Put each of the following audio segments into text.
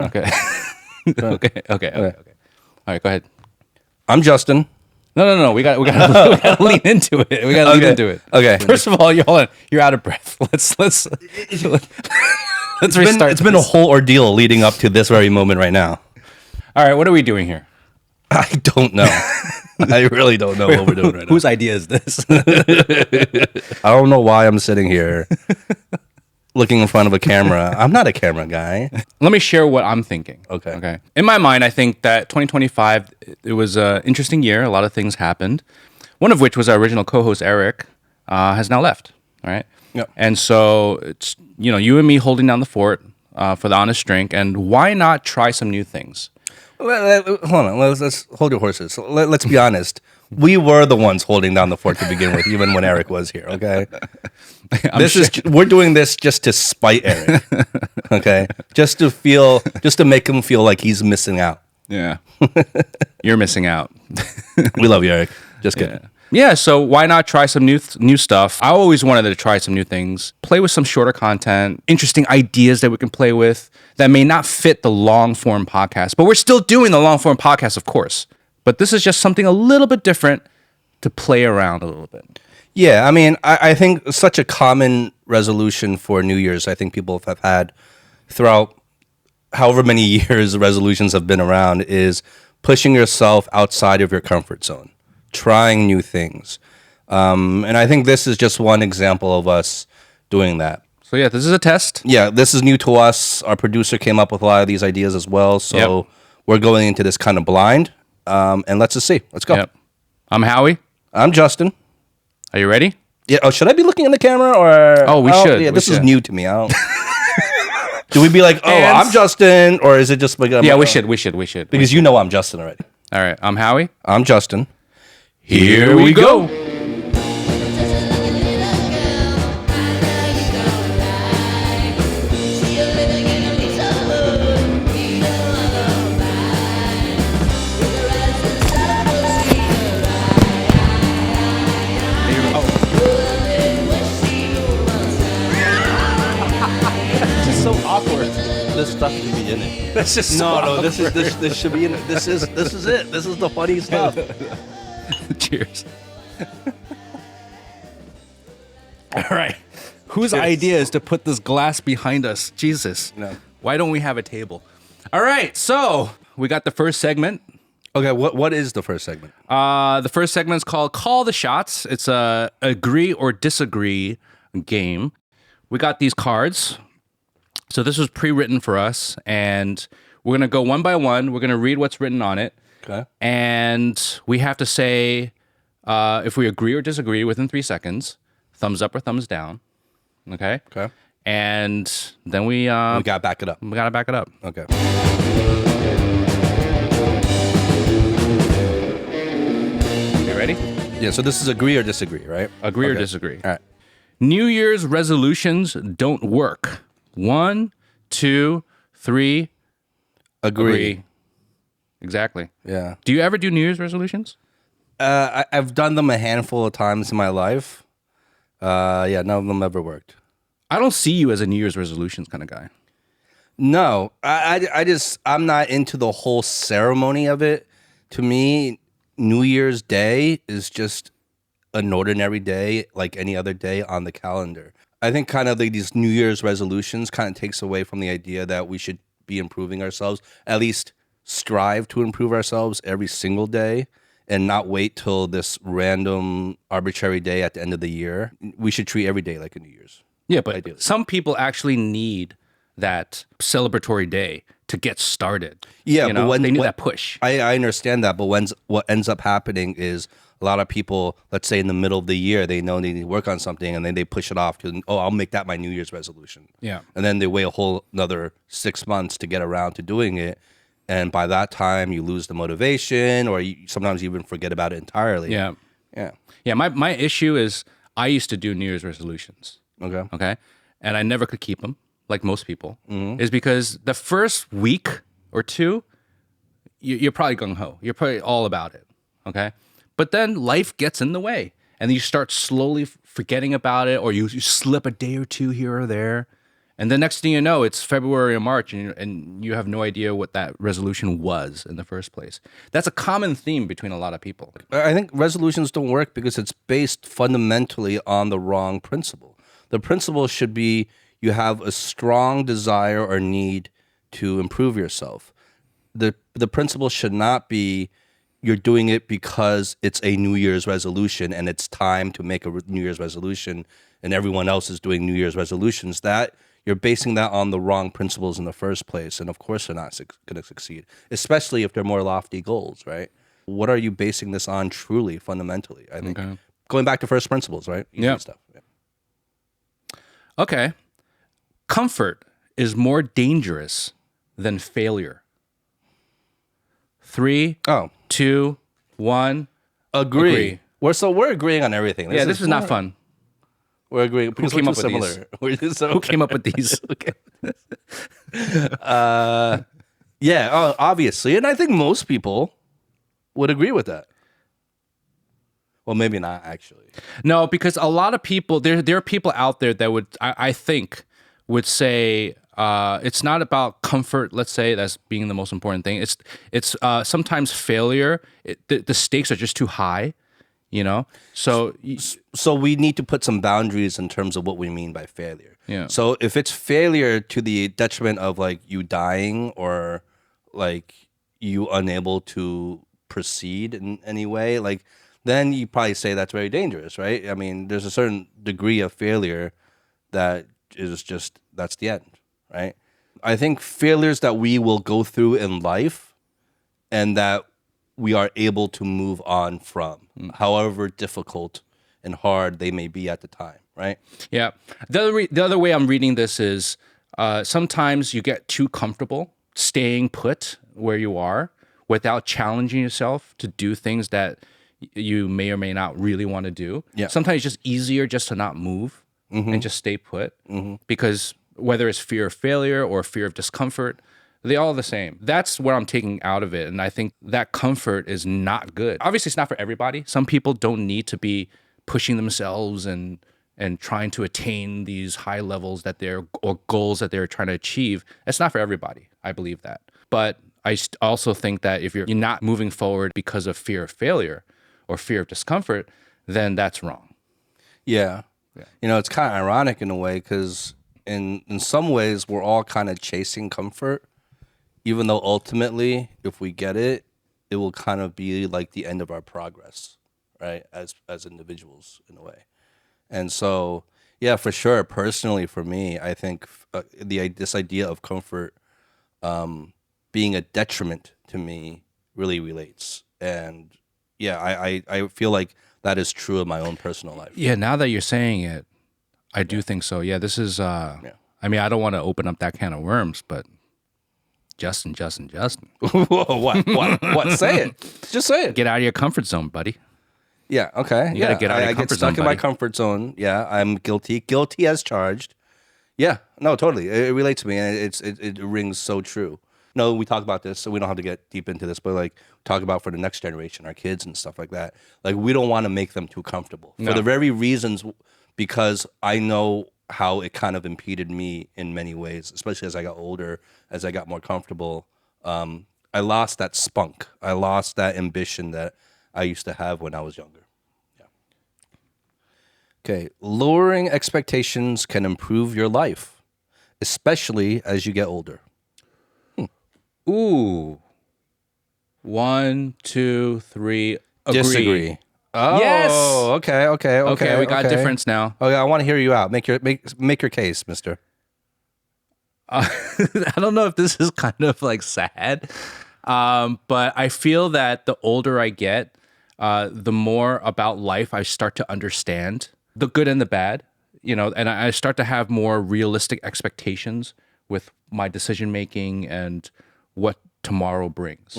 Okay. Okay. All right, go ahet'm Justin. No. We got to lean into it. We got to lean into it. Okay. First of all, you're out of breath. Let's restart. It's been a whole ordeal leading up to this very moment right now. All right, what are we doing here? I don't know. I really don't know what we're doing right now. Whose idea is this? I don't know why I'm sitting here looking in front of a camera. I'm not a camera guy. Let me share what I'm thinking. Okay. In my mind, I think that 2025, it was an interesting year. A lot of things happened. One of which was our original co-host, Aric, has now left. All right. Yep. And so it's, you and me holding down the fort for the honest drink. And why not try some new things? Hold on. Let's hold your horses. Let's be honest. We were the ones holding down the fort to begin with, even when Aric was here. Okay. We're doing this just to spite Aric. Okay. Just to make him feel like he's missing out. Yeah. You're missing out. We love you, Aric. Just kidding. Yeah, so why not try some new stuff? I always wanted to try some new things, play with some shorter content, interesting ideas that we can play with that may not fit the long form podcast, but we're still doing the long form podcast, of course. But this is just something a little bit different to play around a little bit. Yeah, I mean, I think such a common resolution for New Year's, I think people have had throughout however many years resolutions have been around, is pushing yourself outside of your comfort zone. Trying new things. And I think this is just one example of us doing that. So yeah, this is a test. Yeah, this is new to us. Our producer came up with a lot of these ideas as well. So we're going into this kind of blind. And let's just see. Let's go. Yep. I'm Howie. I'm Justin. Are you ready? Yeah. Oh, should I be looking in the camera or? Oh, we should. Yeah, this is new to me. I don't. Do we be like, I'm Justin, or is it just like? We should. Because you know I'm Justin already. All right. I'm Howie. I'm Justin. Here we go. So awkward. This stuff should be in it. That's just no. This should be in it. This is it. This is the funny stuff. Cheers. All right. Whose idea is to put this glass behind us? Jesus. No. Why don't we have a table? All right. So we got the first segment. Okay. What is the first segment? The first segment is called Call the Shots. It's a agree or disagree game. We got these cards. So this was pre-written for us, and we're going to go one by one. We're going to read what's written on it. Okay. And we have to say if we agree or disagree within 3 seconds, thumbs up or thumbs down. Okay? Okay. And then we got to back it up. We got to back it up. Okay. You ready? Yeah, so this is agree or disagree, right? Agree or disagree. All right. New Year's resolutions don't work. 1, 2, 3. Agree. Exactly. Yeah. Do you ever do New Year's resolutions? I've done them a handful of times in my life. Yeah, none of them ever worked. I don't see you as a New Year's resolutions kind of guy. No, I'm not into the whole ceremony of it. To me, New Year's Day is just an ordinary day like any other day on the calendar. I think kind of like these New Year's resolutions kind of takes away from the idea that we should be improving ourselves, at least strive to improve ourselves every single day and not wait till this random arbitrary day at the end of the year. We should treat every day like a New Year's. Yeah, but some people actually need that celebratory day to get started. Yeah, but they need that push. I understand that, but what ends up happening is a lot of people, let's say in the middle of the year, they know they need to work on something, and then they push it off to, I'll make that my New Year's resolution. Yeah. And then they wait a whole another 6 months to get around to doing it. And by that time, you lose the motivation, or sometimes you even forget about it entirely. Yeah. Yeah. Yeah, my issue is I used to do New Year's resolutions. Okay. And I never could keep them, like most people, is because the first week or two, you're probably gung-ho. You're probably all about it. Okay. But then life gets in the way, and then you start slowly forgetting about it, or you slip a day or two here or there. And the next thing you know, it's February or March, and you have no idea what that resolution was in the first place. That's a common theme between a lot of people. I think resolutions don't work because it's based fundamentally on the wrong principle. The principle should be you have a strong desire or need to improve yourself. The principle should not be you're doing it because it's a New Year's resolution and it's time to make a New Year's resolution and everyone else is doing New Year's resolutions. That you're basing that on the wrong principles in the first place. And of course they're not going to succeed, especially if they're more lofty goals, right? What are you basing this on truly, fundamentally? I think going back to first principles, right? Easy stuff. Yeah. Okay. Comfort is more dangerous than failure. 3, 2, 1. Agree. We're agreeing on everything. This is not fun. We're agreeing because Who came we're up too with similar. these? We're too similar. Who came up with these? Obviously. And I think most people would agree with that. Well, maybe not actually. No, because a lot of people, there are people out there that would, I think, would say it's not about comfort, let's say, that's being the most important thing. It's sometimes failure. The stakes are just too high, you know? So we need to put some boundaries in terms of what we mean by failure. Yeah. So if it's failure to the detriment of like you dying or like you unable to proceed in any way, like then you probably say that's very dangerous, right? I mean, there's a certain degree of failure that is just, that's the end, right? I think failures that we will go through in life and that we are able to move on from, however difficult and hard they may be at the time, right? Yeah. The other way I'm reading this is sometimes you get too comfortable staying put where you are without challenging yourself to do things that you may or may not really want to do. Yeah. Sometimes it's just easier just to not move and just stay put because whether it's fear of failure or fear of discomfort, they're all the same. That's what I'm taking out of it. And I think that comfort is not good. Obviously, it's not for everybody. Some people don't need to be pushing themselves and trying to attain these high levels or goals that they're trying to achieve. It's not for everybody. I believe that. But I also think that if you're not moving forward because of fear of failure or fear of discomfort, then that's wrong. Yeah. You know, it's kind of ironic in a way because in some ways we're all kind of chasing comfort, even though ultimately if we get it, it will kind of be like the end of our progress, right? As individuals in a way. And so, yeah, for sure. Personally, for me, I think this idea of comfort being a detriment to me really relates. And yeah, I feel like that is true of my own personal life. Yeah, now that you're saying it, I do think so. Yeah, this is, I mean, I don't want to open up that can of worms, but Justin. Whoa, what? Say it. Just say it. Get out of your comfort zone, buddy. Yeah, okay. You gotta get out of your comfort zone, I get stuck in my comfort zone. Yeah, I'm guilty. Guilty as charged. Yeah, no, totally. It relates to me, and it rings so true. No, we talk about this, so we don't have to get deep into this, but like talk about for the next generation, our kids and stuff like that. Like we don't want to make them too comfortable for the very reasons, because I know how it kind of impeded me in many ways, especially as I got older, as I got more comfortable. I lost that spunk. I lost that ambition that I used to have when I was younger. Yeah. Okay, lowering expectations can improve your life, especially as you get older. Ooh. 1, 2, 3. Agree. Disagree. Oh, Yes. Okay. We got a difference now. Okay, I want to hear you out. Make your case, mister. I don't know if this is kind of like sad, but I feel that the older I get, the more about life I start to understand, the good and the bad, you know, and I start to have more realistic expectations with my decision making and what tomorrow brings.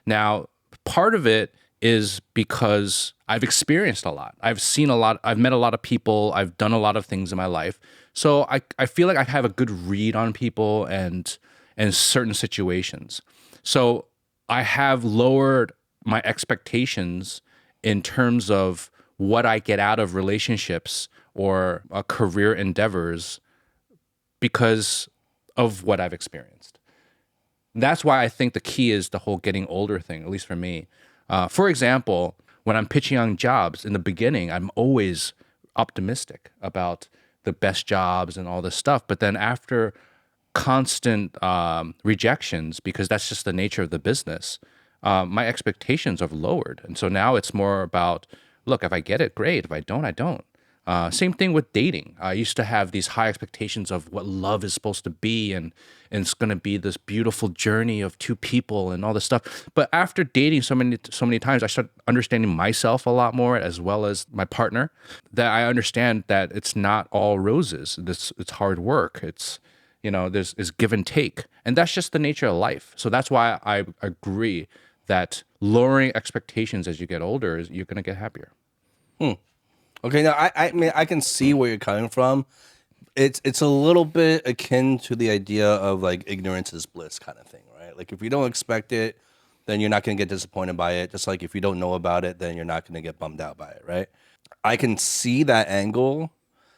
Now, part of it is because I've experienced a lot. I've seen a lot. I've met a lot of people. I've done a lot of things in my life. So I feel like I have a good read on people and certain situations. So I have lowered my expectations in terms of what I get out of relationships or career endeavors because of what I've experienced. That's why I think the key is the whole getting older thing, at least for me. For example, when I'm pitching on jobs in the beginning, I'm always optimistic about the best jobs and all this stuff. But then after constant rejections, because that's just the nature of the business, my expectations have lowered. And so now it's more about, look, if I get it, great. If I don't, I don't. Same thing with dating. I used to have these high expectations of what love is supposed to be, and it's going to be this beautiful journey of two people and all this stuff. But after dating so many times, I started understanding myself a lot more, as well as my partner. That I understand that it's not all roses. It's hard work. It's there's give and take, and that's just the nature of life. So that's why I agree that lowering expectations as you get older is you're going to get happier. Okay, now I mean I can see where you're coming from. It's a little bit akin to the idea of like ignorance is bliss kind of thing, right? Like if you don't expect it, then you're not going to get disappointed by it. Just like if you don't know about it, then you're not going to get bummed out by it, right? I can see that angle.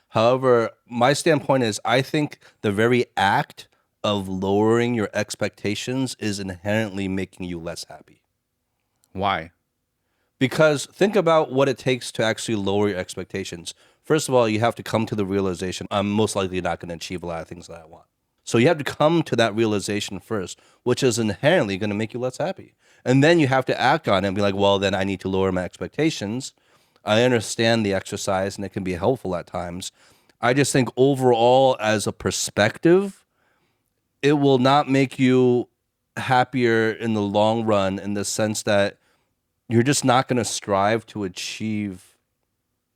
However, my standpoint is I think the very act of lowering your expectations is inherently making you less happy. Why? Because think about what it takes to actually lower your expectations. First of all, you have to come to the realization, I'm most likely not going to achieve a lot of things that I want. So you have to come to that realization first, which is inherently going to make you less happy. And then you have to act on it and be like, well, then I need to lower my expectations. I understand the exercise and it can be helpful at times. I just think overall, as a perspective, it will not make you happier in the long run, in the sense that you're just not going to strive to achieve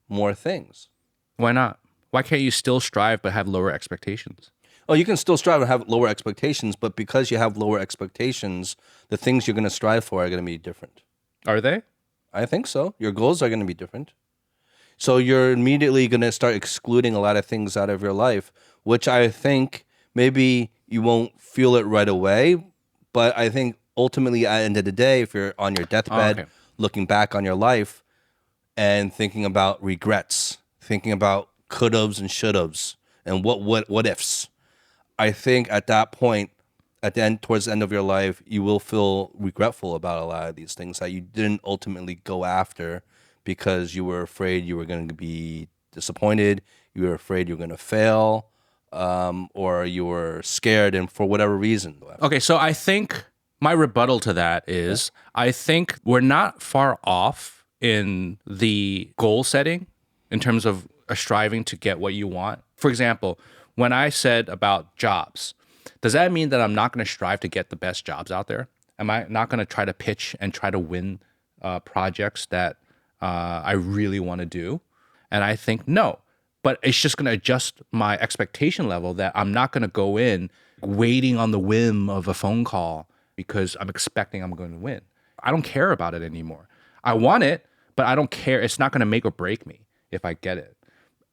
more things. Why not? Why can't you still strive but have lower expectations? Oh, you can still strive and have lower expectations, but because you have lower expectations, the things you're going to strive for are going to be different. Are they? I think so. Your goals are going to be different. So you're immediately going to start excluding a lot of things out of your life, which I think maybe you won't feel it right away, but I think ultimately at the end of the day, if you're on your deathbed, looking back on your life and thinking about regrets, thinking about could-haves and should-haves and what ifs, I think at that point, at the end, towards the end of your life, you will feel regretful about a lot of these things that you didn't ultimately go after because you were afraid you were going to be disappointed, you were afraid you were going to fail, or you were scared, and for whatever reason. Okay, so I think my rebuttal to that is I think we're not far off in the goal setting in terms of striving to get what you want. For example, when I said about jobs, does that mean that I'm not going to strive to get the best jobs out there? Am I not going to try to pitch and try to win projects that I really want to do? And I think no, but it's just going to adjust my expectation level that I'm not going to go in waiting on the whim of a phone call because I'm expecting I'm going to win. I don't care about it anymore. I want it, but I don't care. It's not going to make or break me if I get it.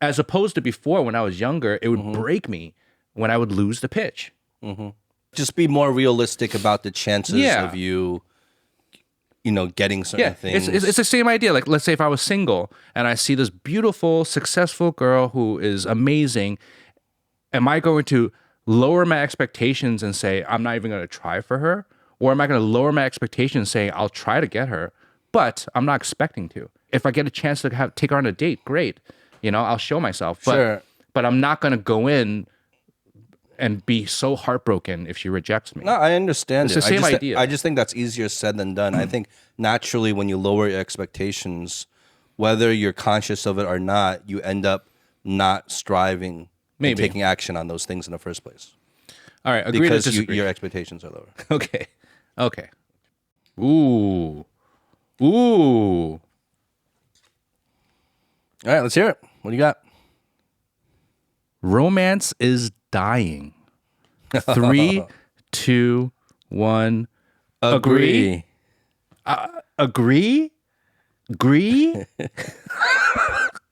As opposed to before, when I was younger, it would break me when I would lose the pitch. Just be more realistic about the chances of you getting certain things. It's the same idea. Like, let's say if I was single and I see this beautiful, successful girl who is amazing, am I going to lower my expectations and say, I'm not even going to try for her? Or am I going to lower my expectations and say, I'll try to get her, but I'm not expecting to? If I get a chance to take her on a date, great. I'll show myself. But I'm not going to go in and be so heartbroken if she rejects me. No, I understand. It's the same idea. I just think that's easier said than done. I think naturally when you lower your expectations, whether you're conscious of it or not, you end up not striving and taking action on those things in the first place. All right, agree to disagree. Your expectations are lower. Okay. Ooh. All right, let's hear it. What do you got? Romance is dying. 3, 2, 1. Agree. Agree? Agree?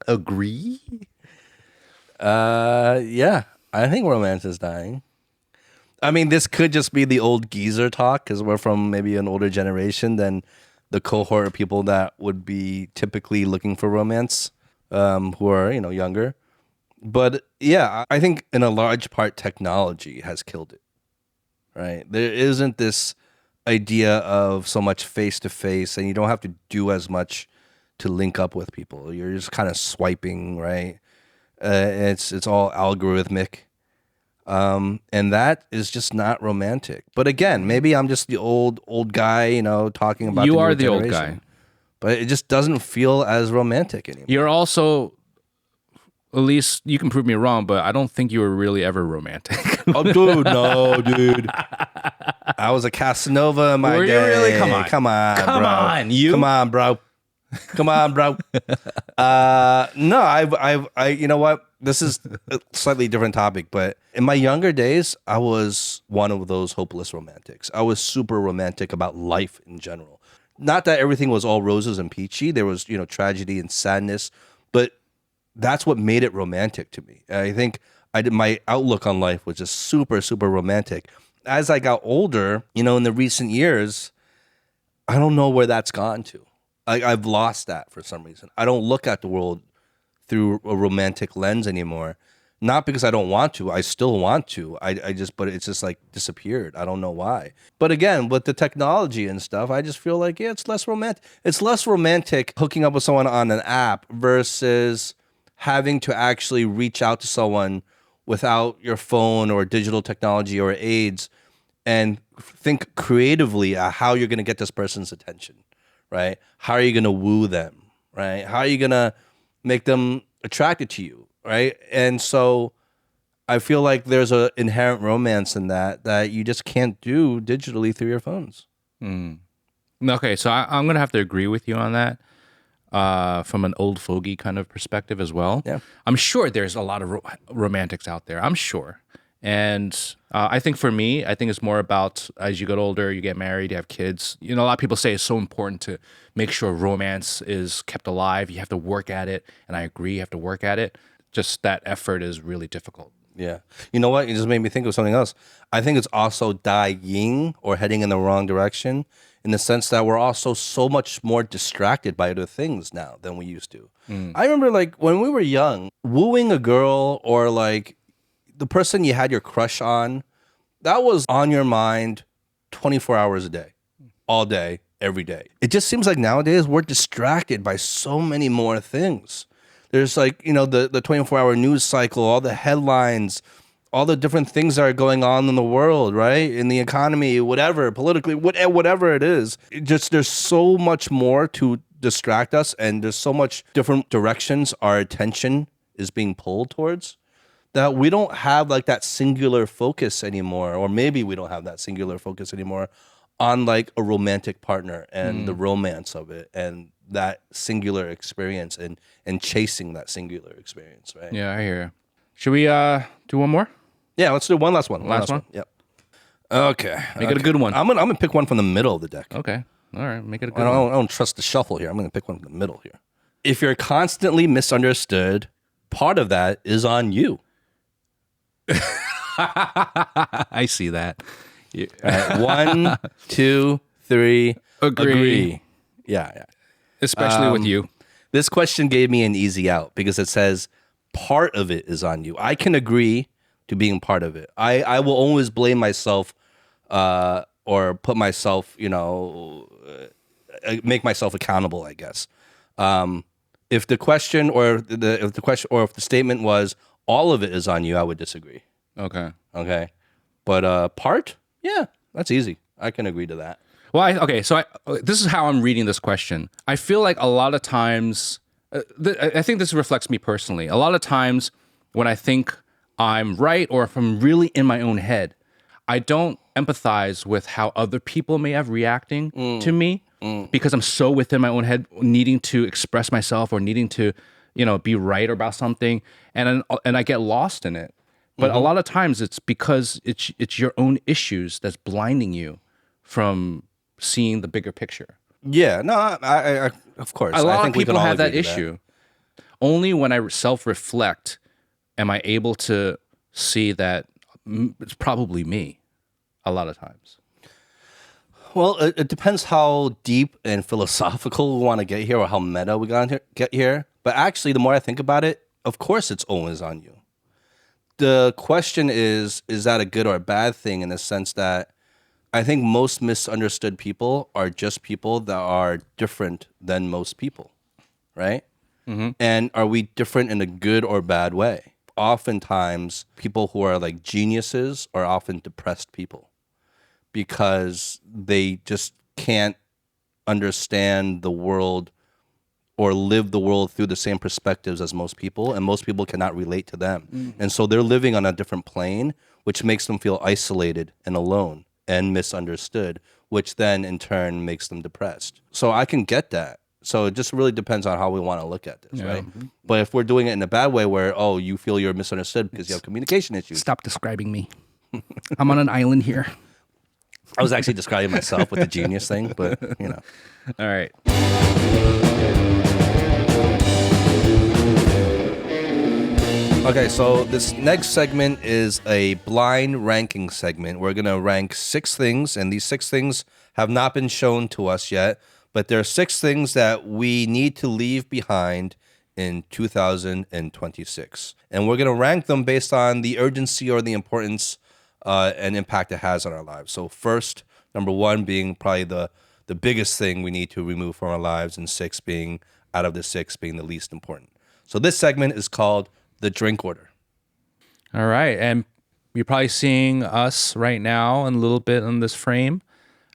Agree? Yeah, I think romance is dying. I mean, this could just be the old geezer talk because we're from maybe an older generation than the cohort of people that would be typically looking for romance, who are younger. But yeah, I think in a large part, technology has killed it, right? There isn't this idea of so much face to face, and you don't have to do as much to link up with people. You're just kind of swiping, right? It's all algorithmic. And that is just not romantic. But again, maybe I'm just the old guy, talking about You the are newer the old generation. guy. But it just doesn't feel as romantic anymore. You're also, at least you can prove me wrong, but I don't think you were really ever romantic. Oh, dude, no, dude. I was a Casanova in my Were you day. really? Come on. Come on, Come bro. on, you. Come on, bro. Come on, bro. No, I, you know what? This is a slightly different topic, but in my younger days, I was one of those hopeless romantics. I was super romantic about life in general. Not that everything was all roses and peachy. There was, tragedy and sadness, but that's what made it romantic to me. I think my outlook on life was just super, super romantic. As I got older, in the recent years, I don't know where that's gone to. I've lost that for some reason. I don't look at the world through a romantic lens anymore. Not because I don't want to. I still want to. But it's just like disappeared. I don't know why. But again, with the technology and stuff, I just feel like, yeah, it's less romantic. It's less romantic hooking up with someone on an app versus having to actually reach out to someone without your phone or digital technology or aids and think creatively at how you're going to get this person's attention, right? How are you going to woo them, right? How are you going to make them attracted to you, right? And so I feel like there's an inherent romance in that you just can't do digitally through your phones. Okay, so I'm going to have to agree with you on that from an old fogey kind of perspective as well. Yeah. I'm sure there's a lot of romantics out there. I'm sure. And I think for me, I think it's more about as you get older, you get married, you have kids. A lot of people say it's so important to make sure romance is kept alive. You have to work at it. And I agree, you have to work at it. Just that effort is really difficult. Yeah. You know what? It just made me think of something else. I think it's also dying or heading in the wrong direction in the sense that we're also so much more distracted by other things now than we used to. I remember when we were young, wooing a girl or the person you had your crush on, that was on your mind 24 hours a day, all day, every day. It just seems like nowadays we're distracted by so many more things. There's the 24-hour news cycle, all the headlines, all the different things that are going on in the world, right? In the economy, whatever, politically, whatever it is. There's so much more to distract us, and there's so much different directions our attention is being pulled towards that we don't have that singular focus anymore, or maybe we don't have that singular focus anymore on a romantic partner and the romance of it and that singular experience and chasing that singular experience, right? Yeah, I hear you. Should we do one more? Yeah, let's do one last one. Last one? Yep. Okay. Make it a good one. I'm gonna pick one from the middle of the deck. Okay. All right. Make it a good I one. don't trust the shuffle here. I'm gonna pick one from the middle here. If you're constantly misunderstood, part of that is on you. I see that. All right, 1, 2, 3. Agree. Yeah. Especially with you. This question gave me an easy out because it says part of it is on you. I can agree to being part of it. I will always blame myself or put myself, make myself accountable, I guess. If the question or if the statement was all of it is on you, I would disagree. Okay. But part? Yeah, that's easy. I can agree to that. Well, this is how I'm reading this question. I feel like a lot of times, I think this reflects me personally. A lot of times when I think I'm right or if I'm really in my own head, I don't empathize with how other people may have reacting to me because I'm so within my own head, needing to express myself or needing to, be right about something, and I get lost in it. But a lot of times it's because it's your own issues that's blinding you from seeing the bigger picture. Yeah, no, I of course. A lot I of think we can people all have that agree to issue. Only when I self-reflect am I able to see that it's probably me a lot of times. Well, it depends how deep and philosophical we want to get here or how meta we got to get here. But actually, the more I think about it, of course it's always on you. The question is that a good or a bad thing, in the sense that I think most misunderstood people are just people that are different than most people, right? And are we different in a good or bad way? Oftentimes, people who are like geniuses are often depressed people because they just can't understand the world or live the world through the same perspectives as most people, and most people cannot relate to them. And so they're living on a different plane, which makes them feel isolated and alone and misunderstood, which then in turn makes them depressed. So I can get that. So it just really depends on how we want to look at this, right? But if we're doing it in a bad way where, oh, you feel you're misunderstood because you have communication issues. Stop describing me. I'm on an island here. I was actually describing myself with the genius thing, but you know. All right. Okay, so this next segment is a blind ranking segment. We're going to rank 6 things, and these 6 things have not been shown to us yet, but there are 6 things that we need to leave behind in 2026. And we're going to rank them based on the urgency or the importance and impact it has on our lives. So first, number 1 being probably the biggest thing we need to remove from our lives, and 6 being, out of the 6, being the least important. So this segment is called The Drink Order. All right. And you're probably seeing us right now in a little bit on this frame.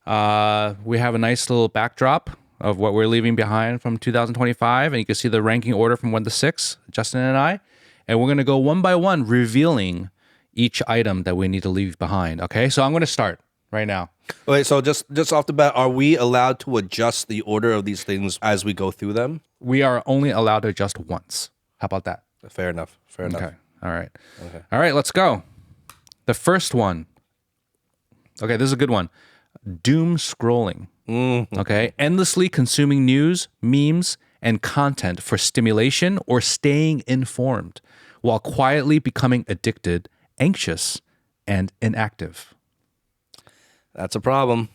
We have a nice little backdrop of what we're leaving behind from 2025. And you can see the ranking order from 1 to 6, Justin and I. And we're going to go one by one, revealing each item that we need to leave behind. Okay. So I'm going to start right now. Wait, so just off the bat, are we allowed to adjust the order of these things as we go through them? We are only allowed to adjust once. How about that? Fair enough. Okay. All right. Okay. All right, let's go. The first one. Okay, this is a good one. Doom scrolling. Okay. Endlessly consuming news, memes, and content for stimulation or staying informed while quietly becoming addicted, anxious, and inactive. That's a problem.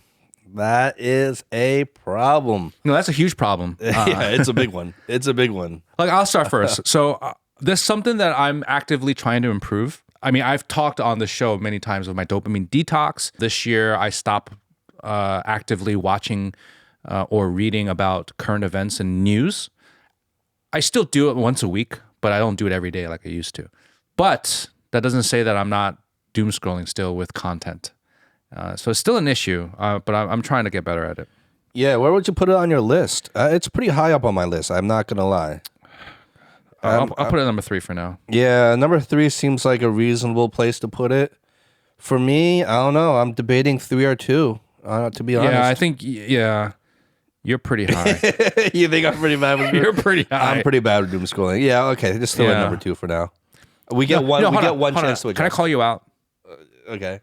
That is a problem. No, that's a huge problem. Yeah, it's a big one. It's a big one. Like, I'll start first. So there's something that I'm actively trying to improve. I mean, I've talked on the show many times with my dopamine detox. This year, I stopped actively watching or reading about current events and news. I still do it once a week, but I don't do it every day like I used to. But that doesn't say that I'm not doom scrolling still with content. So it's still an issue, but I'm trying to get better at it. Yeah, where would you put it on your list? It's pretty high up on my list. I'm not going to lie. I'll put it at number 3 for now. Yeah, number 3 seems like a reasonable place to put it. For me, I don't know. I'm debating 3 or 2, to be honest. Yeah, I think, you're pretty high. You think I'm pretty bad with You're pretty high. I'm pretty bad with doom scrolling. Yeah, okay. Just throw it number 2 for now. We get one chance to adjust. Can I call you out? Okay.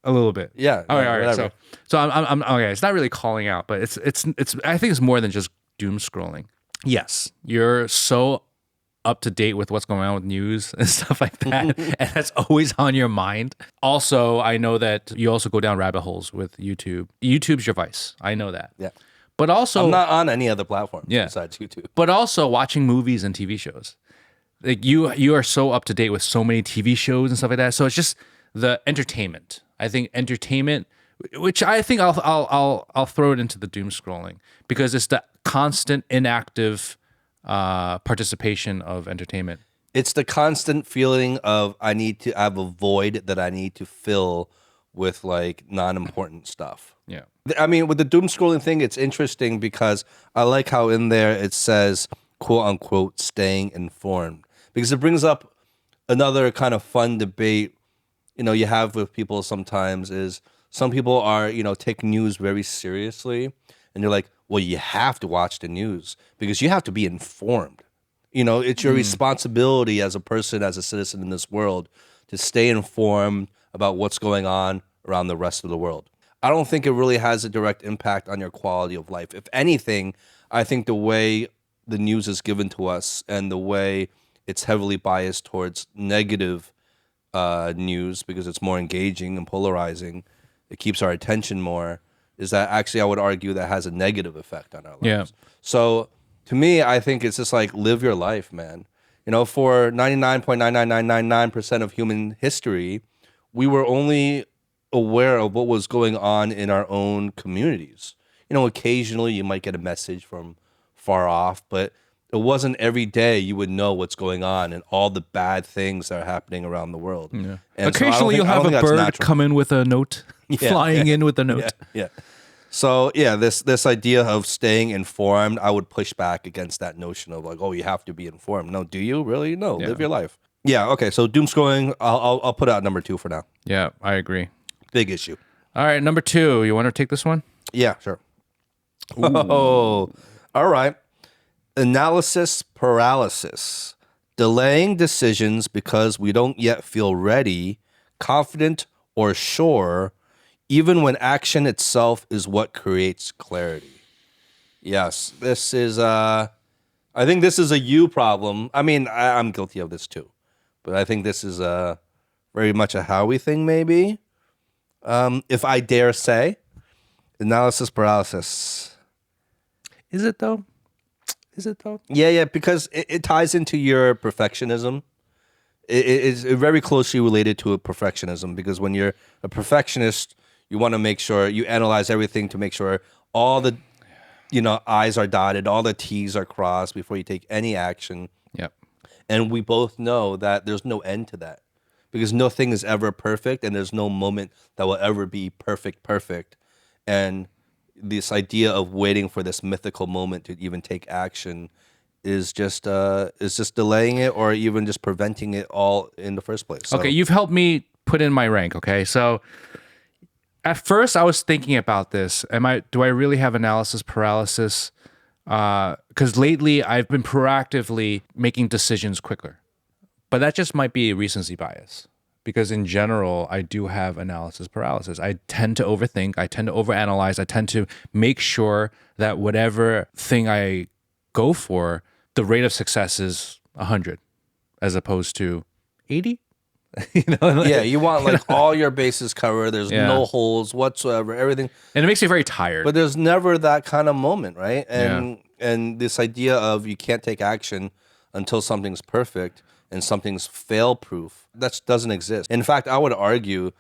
A little bit. Yeah. All right. So I'm okay. It's not really calling out, but it's. I think it's more than just doom scrolling. Yes, you're so up to date with what's going on with news and stuff like that, and that's always on your mind. Also, I know that you also go down rabbit holes with YouTube. YouTube's your vice. I know that. Yeah. But also, I'm not on any other platform besides YouTube. But also watching movies and TV shows. Like you are so up to date with so many TV shows and stuff like that. So it's just the entertainment. I think entertainment, which I think I'll throw it into the doom scrolling, because it's the constant inactive participation of entertainment. It's the constant feeling of I have a void that I need to fill with like non-important stuff. Yeah. I mean, with the doom scrolling thing, it's interesting because I like how in there it says, quote unquote, staying informed, because it brings up another kind of fun debate, you have with people sometimes, is some people are, take news very seriously, and they're like, well, you have to watch the news because you have to be informed. It's your responsibility as a person, as a citizen in this world, to stay informed about what's going on around the rest of the world. I don't think it really has a direct impact on your quality of life. If anything, I think the way the news is given to us and the way it's heavily biased towards negative news, because it's more engaging and polarizing, it keeps our attention more, is that actually I would argue that has a negative effect on our lives. Yeah. So to me, I think it's just like, live your life, man. For 99.99999% of human history, we were only aware of what was going on in our own communities. Occasionally you might get a message from far off, but it wasn't every day you would know what's going on and all the bad things that are happening around the world. Yeah. And Occasionally you'll have a bird come in with a note, flying in with a note. Yeah. So this idea of staying informed, I would push back against that notion of like, oh, you have to be informed. No, do you really? No, live your life. Yeah. Okay. So doom scrolling, I'll put out number 2 for now. Yeah, I agree. Big issue. All right, number 2. You want to take this one? Yeah, sure. Oh, all right. Analysis paralysis. Delaying decisions because we don't yet feel ready, confident, or sure, even when action itself is what creates clarity. Yes, this is, I think this is a you problem. I mean, I'm guilty of this too, but I think this is very much a Howie thing, maybe. If I dare say, analysis paralysis. Is it though? Is it though? Yeah, because it ties into your perfectionism. It's very closely related to a perfectionism, because when you're a perfectionist, you want to make sure you analyze everything to make sure all the I's are dotted, all the T's are crossed before you take any action. Yep. And we both know that there's no end to that, because nothing is ever perfect, and there's no moment that will ever be perfect. And this idea of waiting for this mythical moment to even take action is just delaying it, or even just preventing it all in the first place. So. Okay, you've helped me put in my rank. Okay, so at first I was thinking about this. Do I really have analysis paralysis? Because lately I've been proactively making decisions quicker, but that just might be recency bias. Because in general, I do have analysis paralysis. I tend to overthink. I tend to overanalyze. I tend to make sure that whatever thing I go for, the rate of success is 100 as opposed to 80. Yeah, you want all your bases covered. There's no holes whatsoever, everything. And it makes me very tired. But there's never that kind of moment, right? And this idea of you can't take action until something's perfect and something's fail-proof, that doesn't exist. In fact, I would argue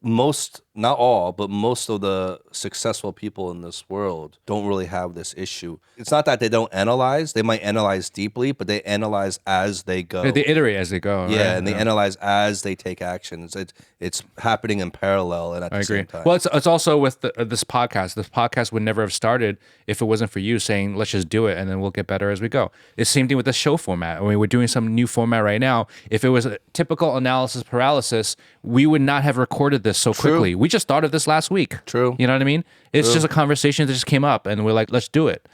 most, not all, but most of the successful people in this world don't really have this issue. It's not that they don't analyze. They might analyze deeply, but they analyze as they go. They iterate as they go. Yeah, right? and they analyze as they take action. It's happening in parallel and at the same time. Well, it's also with this podcast. This podcast would never have started if it wasn't for you saying, let's just do it, and then we'll get better as we go. It's the same thing with the show format. I mean, we're doing some new format right now. If it was a typical analysis paralysis, we would not have recorded this so quickly. We just thought of this last week. True. You know what I mean? It's just a conversation that just came up, and we're like, let's do it.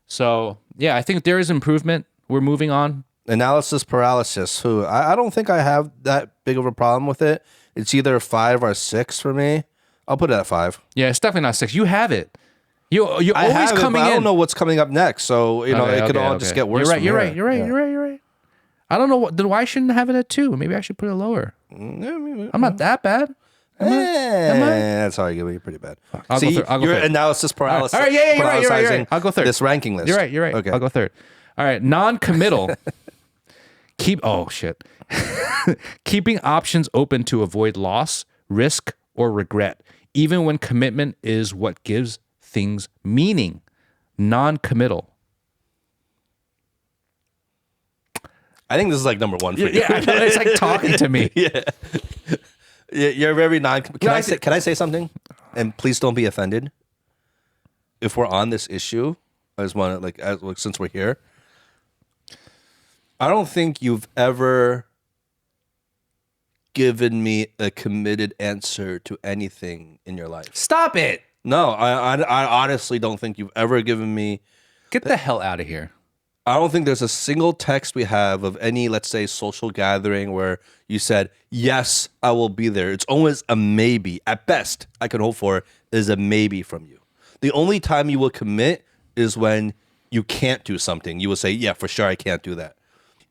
So, yeah, I think there is improvement. We're moving on. Analysis paralysis. I don't think I have that big of a problem with it. It's either 5 or 6 for me. I'll put it at 5. Yeah, it's definitely not 6. You have it. You're always coming in. I don't know what's coming up next, so it could all just get worse. You're right. I don't know then why shouldn't I have it at 2? Maybe I should put it lower. I'm not that bad. That's arguably pretty bad. I'll go third. Your analysis paralysis. All right, yeah, you're right. I'll go third. This ranking list. You're right. Okay. I'll go third. All right, non-committal. Keeping options open to avoid loss, risk, or regret, even when commitment is what gives things meaning. Non-committal. I think this is like number 1 for you. Yeah, I know, it's like talking to me. Yeah. You're very Can I say something? And please don't be offended. If we're on this issue, I just want to since we're here, I don't think you've ever given me a committed answer to anything in your life. Stop it. No, I honestly don't think you've ever given me. Get the hell out of here. I don't think there's a single text we have of any, let's say, social gathering where you said, yes, I will be there. It's always a maybe. At best, I can hope for is a maybe from you. The only time you will commit is when you can't do something. You will say, yeah, for sure, I can't do that.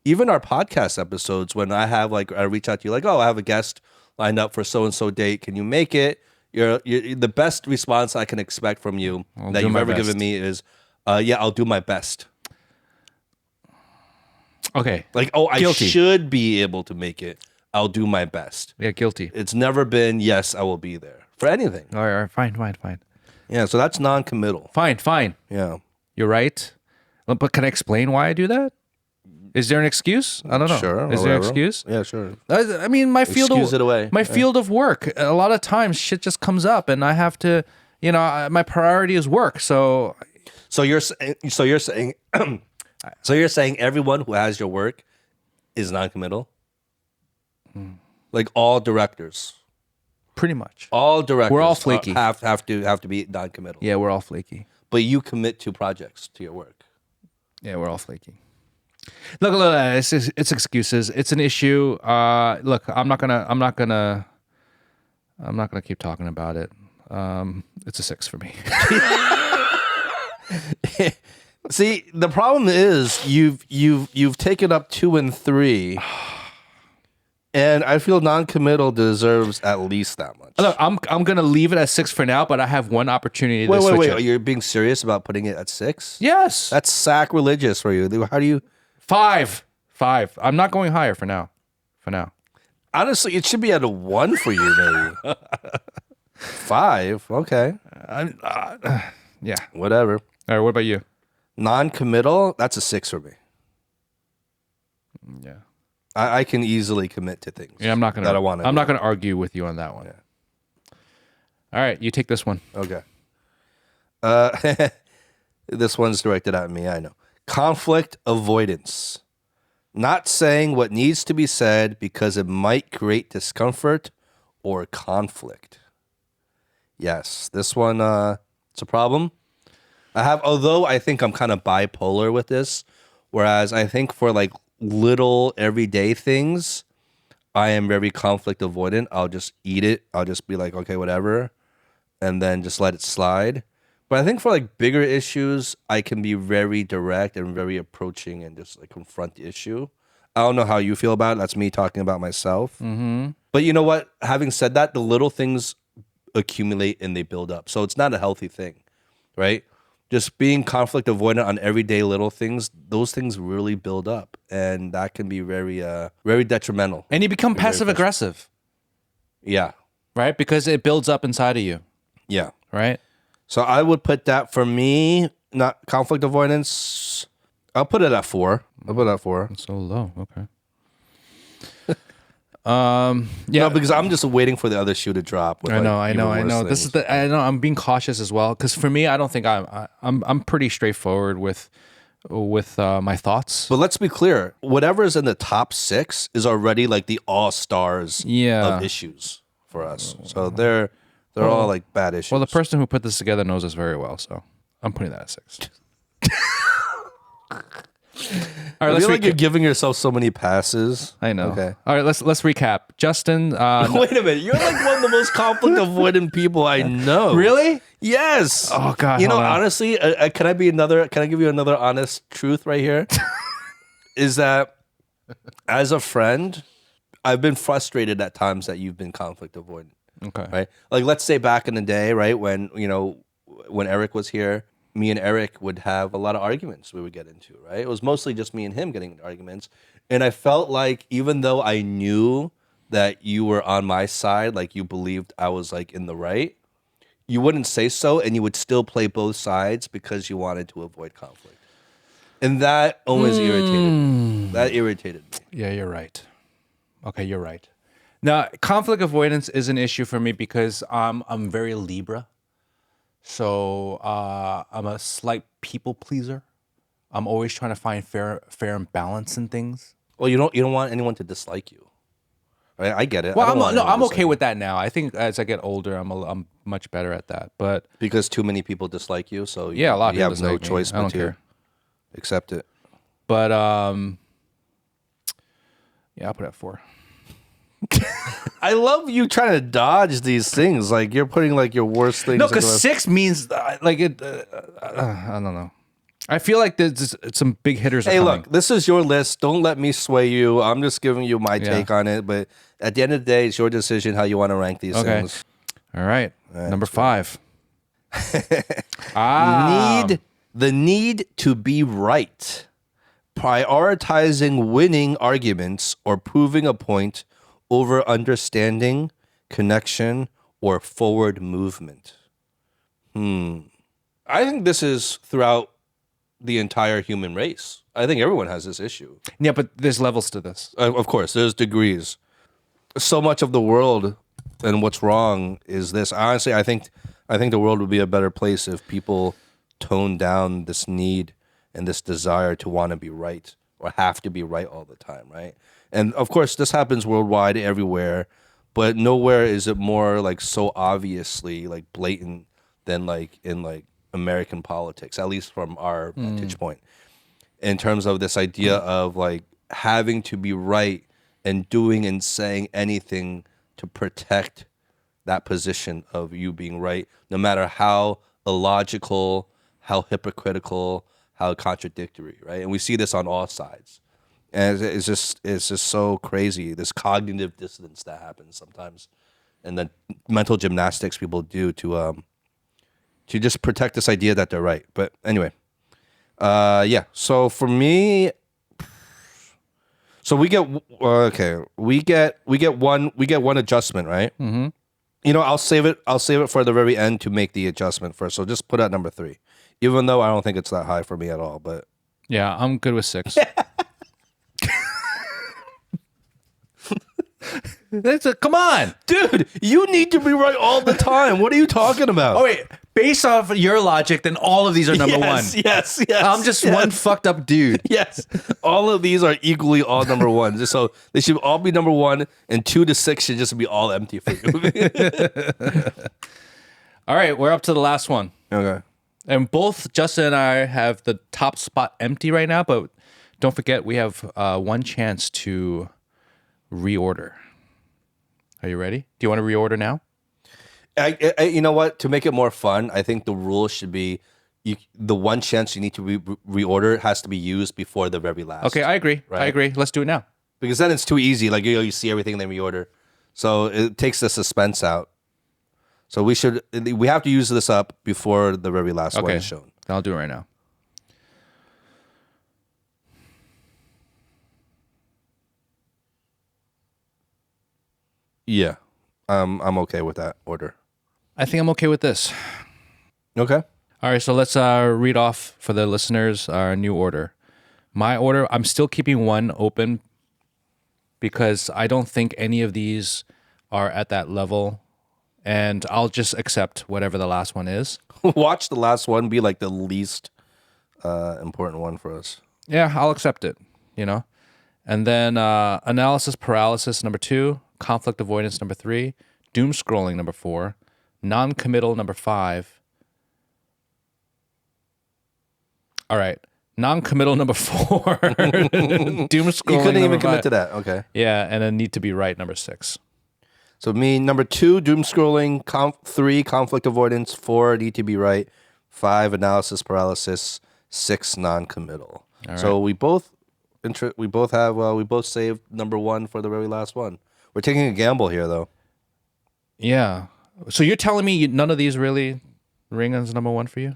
Even our podcast episodes, when I reach out to you like, oh, I have a guest lined up for so-and-so date. Can you make it? You're the best response I can expect from you that you've ever given me is, yeah, I'll do my best. Okay. Like, oh, I Guilty. should be able to make it. I'll do my best. Yeah, guilty. It's never been, yes, I will be there for anything. All right, fine. Yeah, so that's non-committal. Fine. Yeah. You're right. But can I explain why I do that? Is there an excuse? I don't know. Sure. Is there an excuse? Yeah, sure. I mean, my field Excuse it away. My field of work. A lot of times, shit just comes up, and I have to. My priority is work. So you're saying so you're saying everyone who has your work is non-committal? Like all directors. pretty much. All directors We're all flaky. have to be non-committal. Yeah, we're all flaky. But you commit to projects, to your work. Yeah, we're all flaky. Look, it's excuses. It's an issue. Look, I'm not gonna keep talking about it. It's a 6 for me. See, the problem is you've taken up 2 and 3, and I feel non-committal deserves at least that much. Look, I'm gonna leave it at 6 for now, but I have one opportunity to switch Wait. it. You're being serious about putting it at 6? Yes. That's sacrilegious for you. How do you? 5. I'm not going higher for now. Honestly, it should be at a 1 for you, maybe. 5, okay, Yeah. whatever. All right. What about you? Non-committal, that's a 6 for me. Yeah. I can easily commit to things. Yeah. I'm not gonna. that I want to. I'm not gonna argue with you on that one. Yeah. All right. You take this one. Okay. This one's directed at me. I know. Conflict avoidance. Not saying what needs to be said because it might create discomfort or conflict. Yes, this one, it's a problem. Although I think I'm kind of bipolar with this, whereas I think for like little everyday things, I am very conflict avoidant. I'll just eat it. I'll just be like, okay, whatever, and then just let it slide. But I think for like bigger issues, I can be very direct and very approaching and just like confront the issue. I don't know how you feel about it. That's me talking about myself. Mm-hmm. But you know what? Having said that, the little things accumulate and they build up. So it's not a healthy thing, right? Just being conflict avoidant on everyday little things, those things really build up. And that can be very, very detrimental. And you become passive aggressive, Yeah. right? Because it builds up inside of you, Yeah. right? So I would put that for me, not conflict avoidance. I'll put it at 4. I'll put it at 4. So low. Okay. Yeah, No, because I'm just waiting for the other shoe to drop. With I know. even worse This is things. I know. I'm being cautious as well because for me, I don't think I'm pretty straightforward with my thoughts. But let's be clear. Whatever is in the top 6 is already like the all-stars Yeah. of issues for us. So they're all like bad issues. Well, the person who put this together knows us very well, so I'm putting that at 6. All right, I let's feel like you're recap. giving yourself so many passes. I know. Okay. All right, let's recap. Justin, Wait a minute. You're like one of the most conflict avoidant people I know. really? Yes. Oh, God, You know, hold on. honestly, can I give you another honest truth right here? Is that as a friend, I've been frustrated at times that you've been conflict avoidant. Okay. Right? Like let's say back in the day, right, when Aric was here, me and Aric would have a lot of arguments we would get into, right? It was mostly just me and him getting into arguments. And I felt like even though I knew that you were on my side, like you believed I was like in the right, you wouldn't say so and you would still play both sides because you wanted to avoid conflict. And that always irritated me. That irritated me. Yeah, you're right. Okay, you're right. Now, conflict avoidance is an issue for me because I'm very Libra. So I'm a slight people pleaser. I'm always trying to find fair and balance in things. Well, you don't want anyone to dislike you. Right? I get it. Well, I don't want anyone I'm to okay dislike with that now. I think as I get older, I'm much better at that. But you. Because too many people dislike you, so yeah, a lot of you people have no dislike me. choice I don't but to care. accept it. But yeah, I'll put it at 4. I love you trying to dodge these things. Like you're putting like your worst things. No, into because the- 6 means like it. I don't know. I feel like there's some big hitters. Hey, are coming. look, this is your list. Don't let me sway you. I'm just giving you my Yeah. take on it. But at the end of the day, it's your decision how you want to rank these Okay. things. All right. Number 5. The need to be right. prioritizing winning arguments or proving a point over understanding, connection, or forward movement. I think this is throughout the entire human race. I think everyone has this issue. Yeah, but there's levels to this. Of course, there's degrees. So much of the world and what's wrong is this. Honestly, I think the world would be a better place if people tone down this need and this desire to want to be right or have to be right all the time, right? And of course, this happens worldwide, everywhere, but nowhere is it more like so obviously like blatant than like in like American politics, at least from our vantage point, in terms of this idea of like having to be right and doing and saying anything to protect that position of you being right, no matter how illogical, how hypocritical, how contradictory, right? And we see this on all sides. And it's just so crazy, this cognitive dissonance that happens sometimes, and the mental gymnastics people do to just protect this idea that they're right. But anyway, yeah. So for me, so we get one adjustment, right? Mm-hmm. You know, I'll save it for the very end to make the adjustment first. So just put at number 3, even though I don't think it's that high for me at all. But yeah, I'm good with 6. Come on, dude, you need to be right all the time. What are you talking about? Oh wait, based off of your logic, then all of these are number 1. Yes. I'm just one fucked up dude. Yes, all of these are equally all number 1. So they should all be number 1, and 2 to 6 should just be all empty for you. All right, we're up to the last one. Okay. And both Justin and I have the top spot empty right now, but don't forget we have one chance to reorder. Are you ready? Do you want to reorder now? You know what? To make it more fun, I think the rule should be the one chance you need to reorder has to be used before the very last. Okay, I agree. Right? I agree. Let's do it now. Because then it's too easy. Like you see everything, then reorder. So it takes the suspense out. So we have to use this up before the very last one is shown. I'll do it right now. Yeah, I'm okay with that order. I think I'm okay with this. Okay. All right, so let's read off for the listeners our new order. My order, I'm still keeping one open because I don't think any of these are at that level, and I'll just accept whatever the last one is. Watch the last one be like the least important one for us. Yeah, I'll accept it, you know? And then analysis paralysis, number 2. Conflict avoidance, number 3. Doom scrolling, number 4. Noncommittal, number 5. All right. Noncommittal, number 4. Doom scrolling, You couldn't even 5. commit to that. Okay. Yeah, and then need to be right, number 6. So me, number 2, doom scrolling. 3, conflict avoidance. 4, need to be right. 5, analysis paralysis. 6, non-committal. All So right. we both saved number 1 for the very last one. We're taking a gamble here, though. Yeah. So you're telling me none of these really ring as number 1 for you?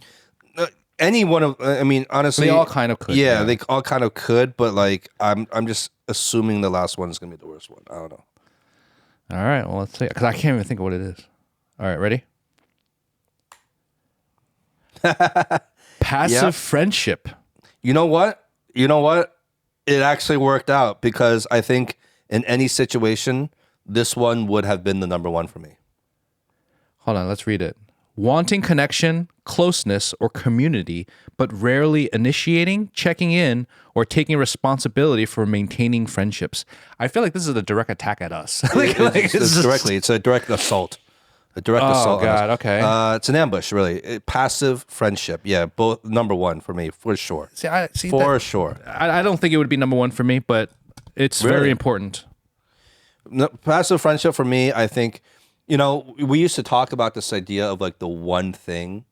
Any one of, I mean, honestly, They all kind of could. Yeah, they all kind of could, but like, I'm just assuming the last one is gonna be the worst one. I don't know. All right. Well, let's see. Because I can't even think of what it is. All right. Ready? Passive friendship. You know what? It actually worked out because I think in any situation, this one would have been the number 1 for me. Hold on. Let's read it. Wanting connection, closeness, or community, but rarely initiating, checking in, or taking responsibility for maintaining friendships. I feel like this is a direct attack at us. It's a direct assault. A direct assault. Oh, God. Okay. It's an ambush, really. Passive friendship. Yeah, both number 1 for me, for sure. For sure. I don't think it would be number 1 for me, but it's very important. No, passive friendship for me, I think, we used to talk about this idea of like the one thing.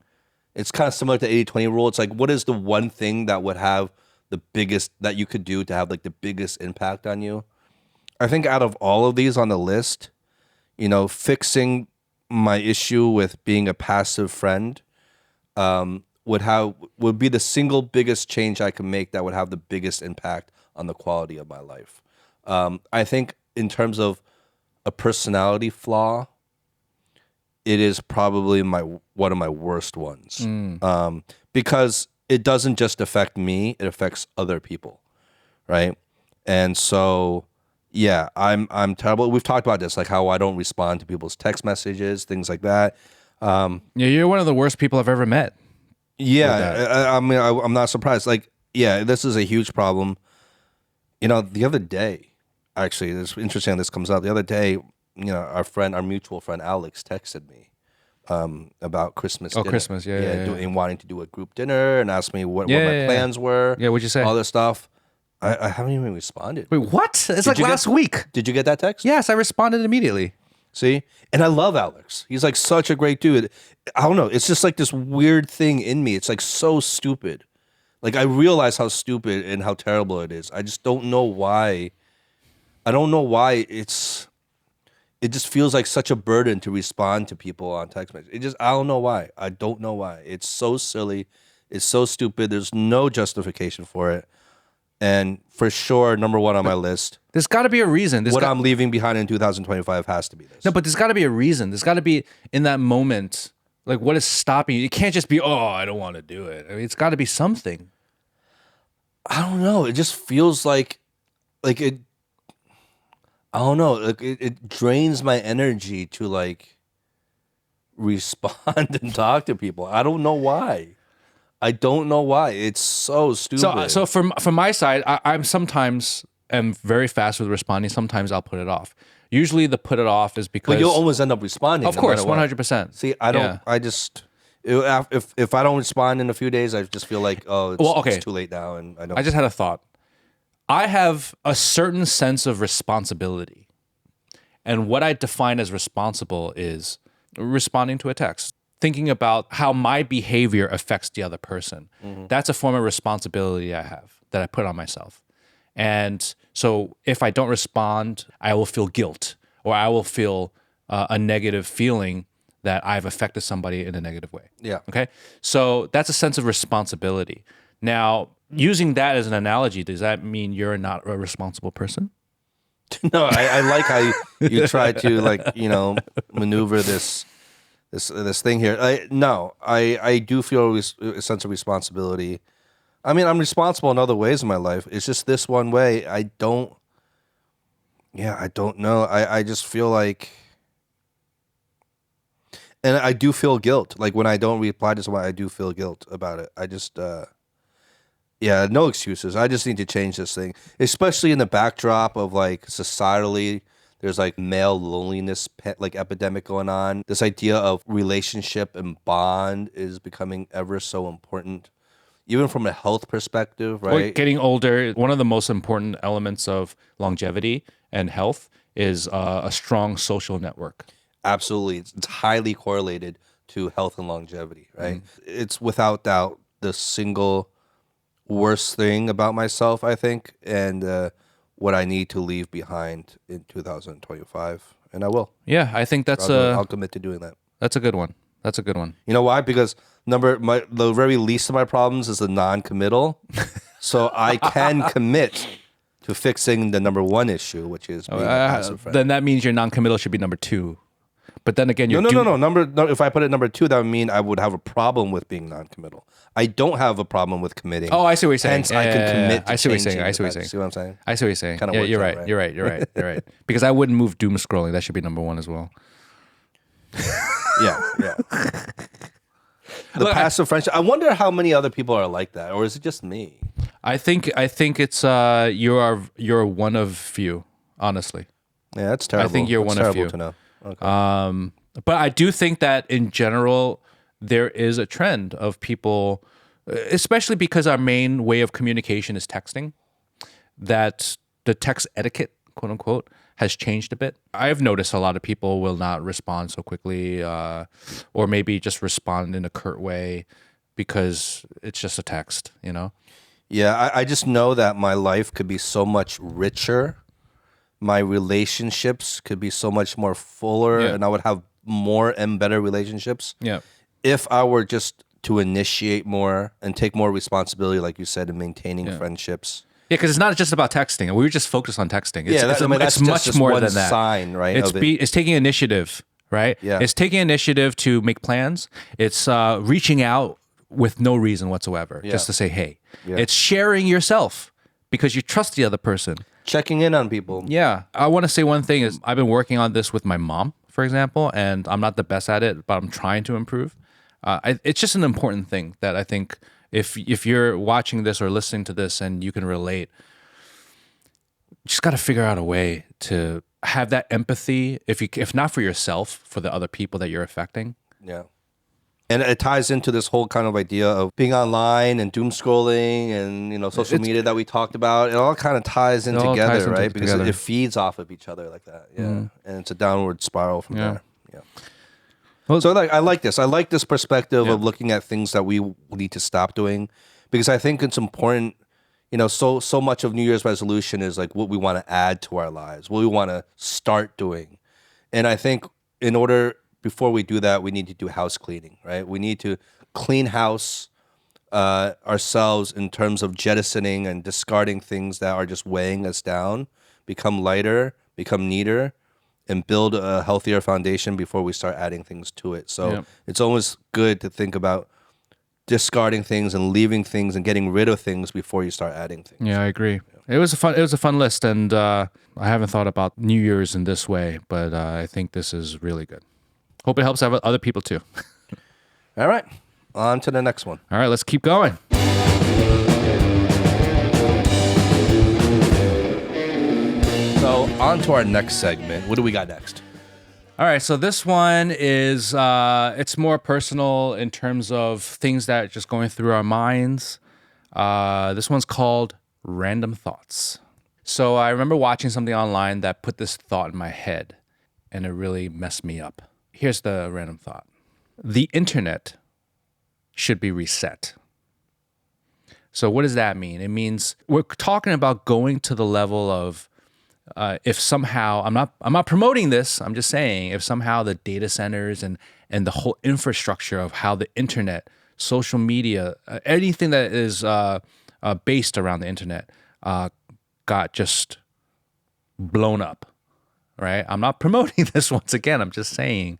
It's kind of similar to 80-20 rule. It's like, what is the one thing that would have the biggest, that you could do to have like the biggest impact on you? I think out of all of these on the list, fixing my issue with being a passive friend would be the single biggest change I could make that would have the biggest impact on the quality of my life. I think in terms of a personality flaw, it is probably one of my worst ones, because it doesn't just affect me; it affects other people, right? And so, yeah, I'm terrible. We've talked about this, like how I don't respond to people's text messages, things like that. Yeah, you're one of the worst people I've ever met. Yeah, I mean, I'm not surprised. Like, yeah, this is a huge problem. You know, the other day, actually, it's interesting this comes out. The other day, our mutual friend Alex texted me about Christmas dinner. Christmas, yeah. Wanting to do a group dinner and asked me what my Yeah. plans were. Yeah, what'd you say? All this stuff. I haven't even responded. Wait, what? It's like last week. Did you get that text? Yes, I responded immediately. See? And I love Alex. He's like such a great dude. I don't know. It's just like this weird thing in me. It's like so stupid. Like I realize how stupid and how terrible it is. I just don't know why. I don't know why it just feels like such a burden to respond to people on text message. I don't know why. I don't know why. It's so silly. It's so stupid. There's no justification for it. And for sure, number one on my list. There's got to be a reason. I'm leaving behind in 2025 has to be this. No, but there's got to be a reason. There's got to be in that moment, like what is stopping you? It can't just be, oh, I don't want to do it. I mean, it's got to be something. I don't know. It just feels like it. I don't know. Like it drains my energy to like respond and talk to people. I don't know why. I don't know why. It's so stupid. So from my side, I'm sometimes am very fast with responding. Sometimes I'll put it off. Usually the put it off is because... But you'll always end up responding. Of course, 100%. See, I don't... Yeah. I just... If I don't respond in a few days, I just feel like, it's too late now. And I just had a thought. I have a certain sense of responsibility. And what I define as responsible is responding to a text. Thinking about how my behavior affects the other person. Mm-hmm. That's a form of responsibility I have that I put on myself. And so if I don't respond, I will feel guilt or I will feel a negative feeling that I've affected somebody in a negative way. Yeah. Okay. So that's a sense of responsibility. Now, using that as an analogy, does that mean you're not a responsible person? No, I like how you try to maneuver this thing here. I do feel a sense of responsibility. I mean, I'm responsible in other ways in my life. It's just this one way. I don't know. I just feel like, and I do feel guilt. Like when I don't reply to someone, I do feel guilt about it. I just, no excuses. I just need to change this thing, especially in the backdrop of like societally, there's like male loneliness like epidemic going on. This idea of relationship and bond is becoming ever so important, even from a health perspective, right? Well, getting older, one of the most important elements of longevity and health is a strong social network. Absolutely. It's highly correlated to health and longevity, right? It's without doubt the single worst thing about myself, I think, and what I need to leave behind in 2025, and I will. Yeah, I think I'll commit to doing that. That's a good one. That's a good one. You know why? Because the very least of my problems is the non-committal, so I can commit to fixing the number one issue, which is being a passive friend. Then that means your non-committal should be number 2. But then again, no. If I put it number 2, that would mean I would have a problem with being non-committal. I don't have a problem with committing. Oh, I see what you're saying. Hence, I can commit. I see what you're saying. See what I'm saying? I see what you're saying. Kind of You're right. You're right. Because I wouldn't move doom scrolling. That should be number 1 as well. Yeah. The passive friendship. I wonder how many other people are like that, or is it just me? I think it's you're one of few. Honestly. Yeah, that's terrible. I think you're one of few. To know. Okay. But I do think that in general, there is a trend of people, especially because our main way of communication is texting, that the text etiquette, quote unquote, has changed a bit. I've noticed a lot of people will not respond so quickly, or maybe just respond in a curt way because it's just a text, you know? Yeah, I just know that my life could be so much richer. My relationships could be so much more fuller, and I would have more and better relationships. Yeah. If I were just to initiate more and take more responsibility, like you said, in maintaining friendships. Yeah, because it's not just about texting. We were just focused on texting. That's it's much just more one than that. sign, right? It's taking initiative, right? Yeah. It's taking initiative to make plans. It's reaching out with no reason whatsoever, just to say, hey. Yeah. It's sharing yourself because you trust the other person. Checking in on people. Yeah. I want to say one thing is I've been working on this with my mom, for example, and I'm not the best at it, but I'm trying to improve. It's just an important thing that I think if you're watching this or listening to this and you can relate, you just got to figure out a way to have that empathy, if not for yourself, for the other people that you're affecting. Yeah. And it ties into this whole kind of idea of being online and doom scrolling and social media that we talked about. It all kind of ties in together, right? Because it feeds off of each other like that. Yeah. And it's a downward spiral from there. Yeah. Well, so I like this. I like this perspective of looking at things that we need to stop doing, because I think it's important. So much of New Year's resolution is like what we want to add to our lives, what we want to start doing. And I think before we do that, we need to do house cleaning, right? We need to clean house ourselves in terms of jettisoning and discarding things that are just weighing us down, become lighter, become neater, and build a healthier foundation before we start adding things to it. So it's always good to think about discarding things and leaving things and getting rid of things before you start adding things. Yeah, I agree. It was a fun list, and I haven't thought about New Year's in this way, but I think this is really good. Hope it helps other people too. All right, on to the next one. All right, let's keep going. So on to our next segment. What do we got next? All right, so this one is it's more personal in terms of things that are just going through our minds. This one's called Random Thoughts. So I remember watching something online that put this thought in my head, and it really messed me up. Here's the random thought. The internet should be reset. So what does that mean? It means we're talking about going to the level of if somehow, I'm not promoting this, I'm just saying, if somehow the data centers and the whole infrastructure of how the internet, social media, anything that is based around the internet got just blown up, right? I'm not promoting this once again. I'm just saying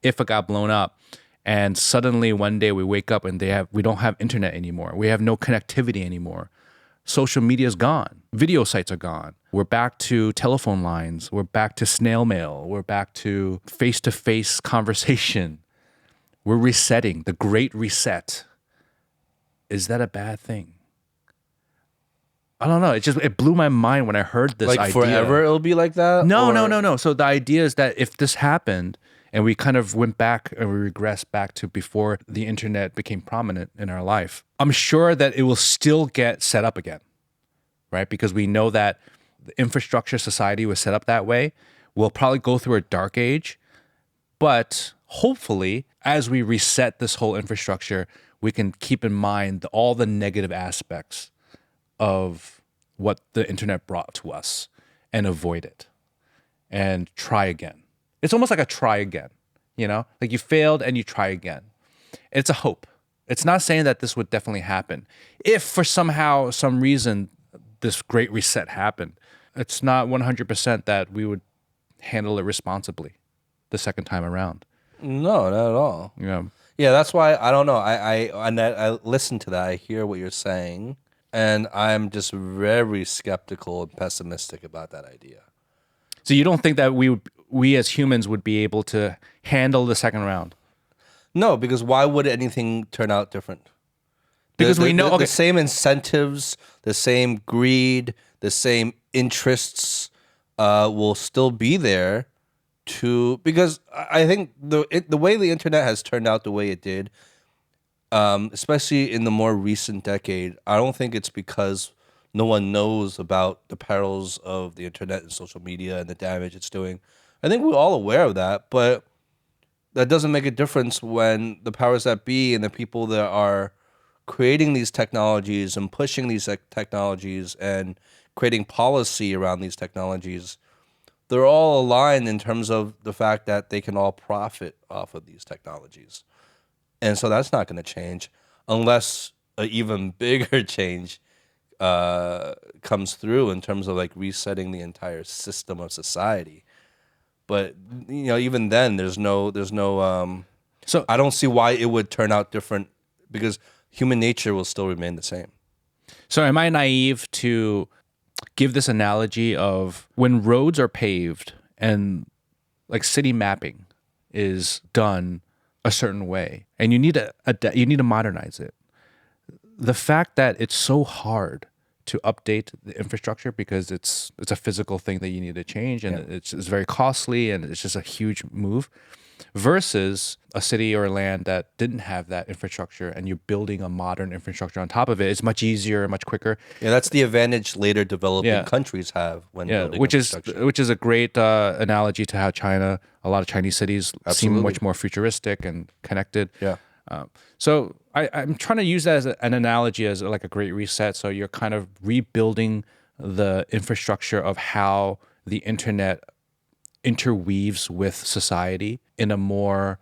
if it got blown up and suddenly one day we wake up and we don't have internet anymore. We have no connectivity anymore. Social media is gone. Video sites are gone. We're back to telephone lines. We're back to snail mail. We're back to face-to-face conversation. We're resetting, the great reset. Is that a bad thing? I don't know. It blew my mind when I heard this idea. Like forever it'll be like that? No. So the idea is that if this happened and we kind of went back and we regressed back to before the internet became prominent in our life, I'm sure that it will still get set up again, right? Because we know that the infrastructure society was set up that way. We'll probably go through a dark age, but hopefully as we reset this whole infrastructure, we can keep in mind all the negative aspects of what the internet brought to us and avoid it and try again. It's almost like a try again, like you failed and you try again. It's a hope. It's not saying that this would definitely happen. If for some reason, this great reset happened, it's not 100% that we would handle it responsibly the second time around. No, not at all. Yeah. Yeah, that's why I don't know. I listen to that. I hear what you're saying. And I'm just very skeptical and pessimistic about that idea. So you don't think that we as humans would be able to handle the second round? No, because why would anything turn out different? Because we know the same incentives, the same greed, the same interests will still be there. Because I think the way the internet has turned out the way it did, especially in the more recent decade, I don't think it's because no one knows about the perils of the internet and social media and the damage it's doing. I think we're all aware of that, but that doesn't make a difference when the powers that be and the people that are creating these technologies and pushing these technologies and creating policy around these technologies, they're all aligned in terms of the fact that they can all profit off of these technologies. And so that's not going to change unless an even bigger change comes through in terms of like resetting the entire system of society. But even then, there's no. So I don't see why it would turn out different because human nature will still remain the same. So am I naive to give this analogy of when roads are paved and like city mapping is done a certain way and you need to modernize it. The fact that it's so hard to update the infrastructure because it's a physical thing that you need to change and it's very costly and it's just a huge move versus a city or a land that didn't have that infrastructure and you're building a modern infrastructure on top of it. It's much easier, much quicker. Yeah, that's the advantage later developing countries have when building infrastructure. Which is a great analogy to how a lot of Chinese cities seem much more futuristic and connected. Yeah. So I'm trying to use that as an analogy as like a great reset. So you're kind of rebuilding the infrastructure of how the internet interweaves with society in a more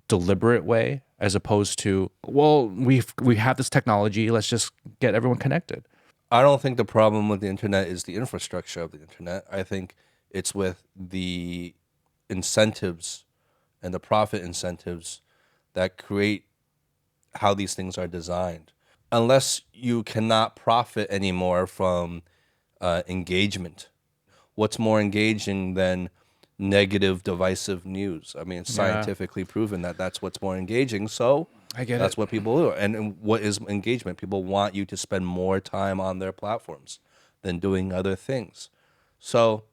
deliberate way, as opposed to, well, we have this technology, let's just get everyone connected. I don't think the problem with the internet is the infrastructure of the internet. I think it's with the incentives and the profit incentives that create how these things are designed. Unless you cannot profit anymore from engagement. What's more engaging than negative, divisive news? I mean, it's scientifically proven that that's what's more engaging. So I get that's it. what people do. And what is engagement? People want you to spend more time on their platforms than doing other things. So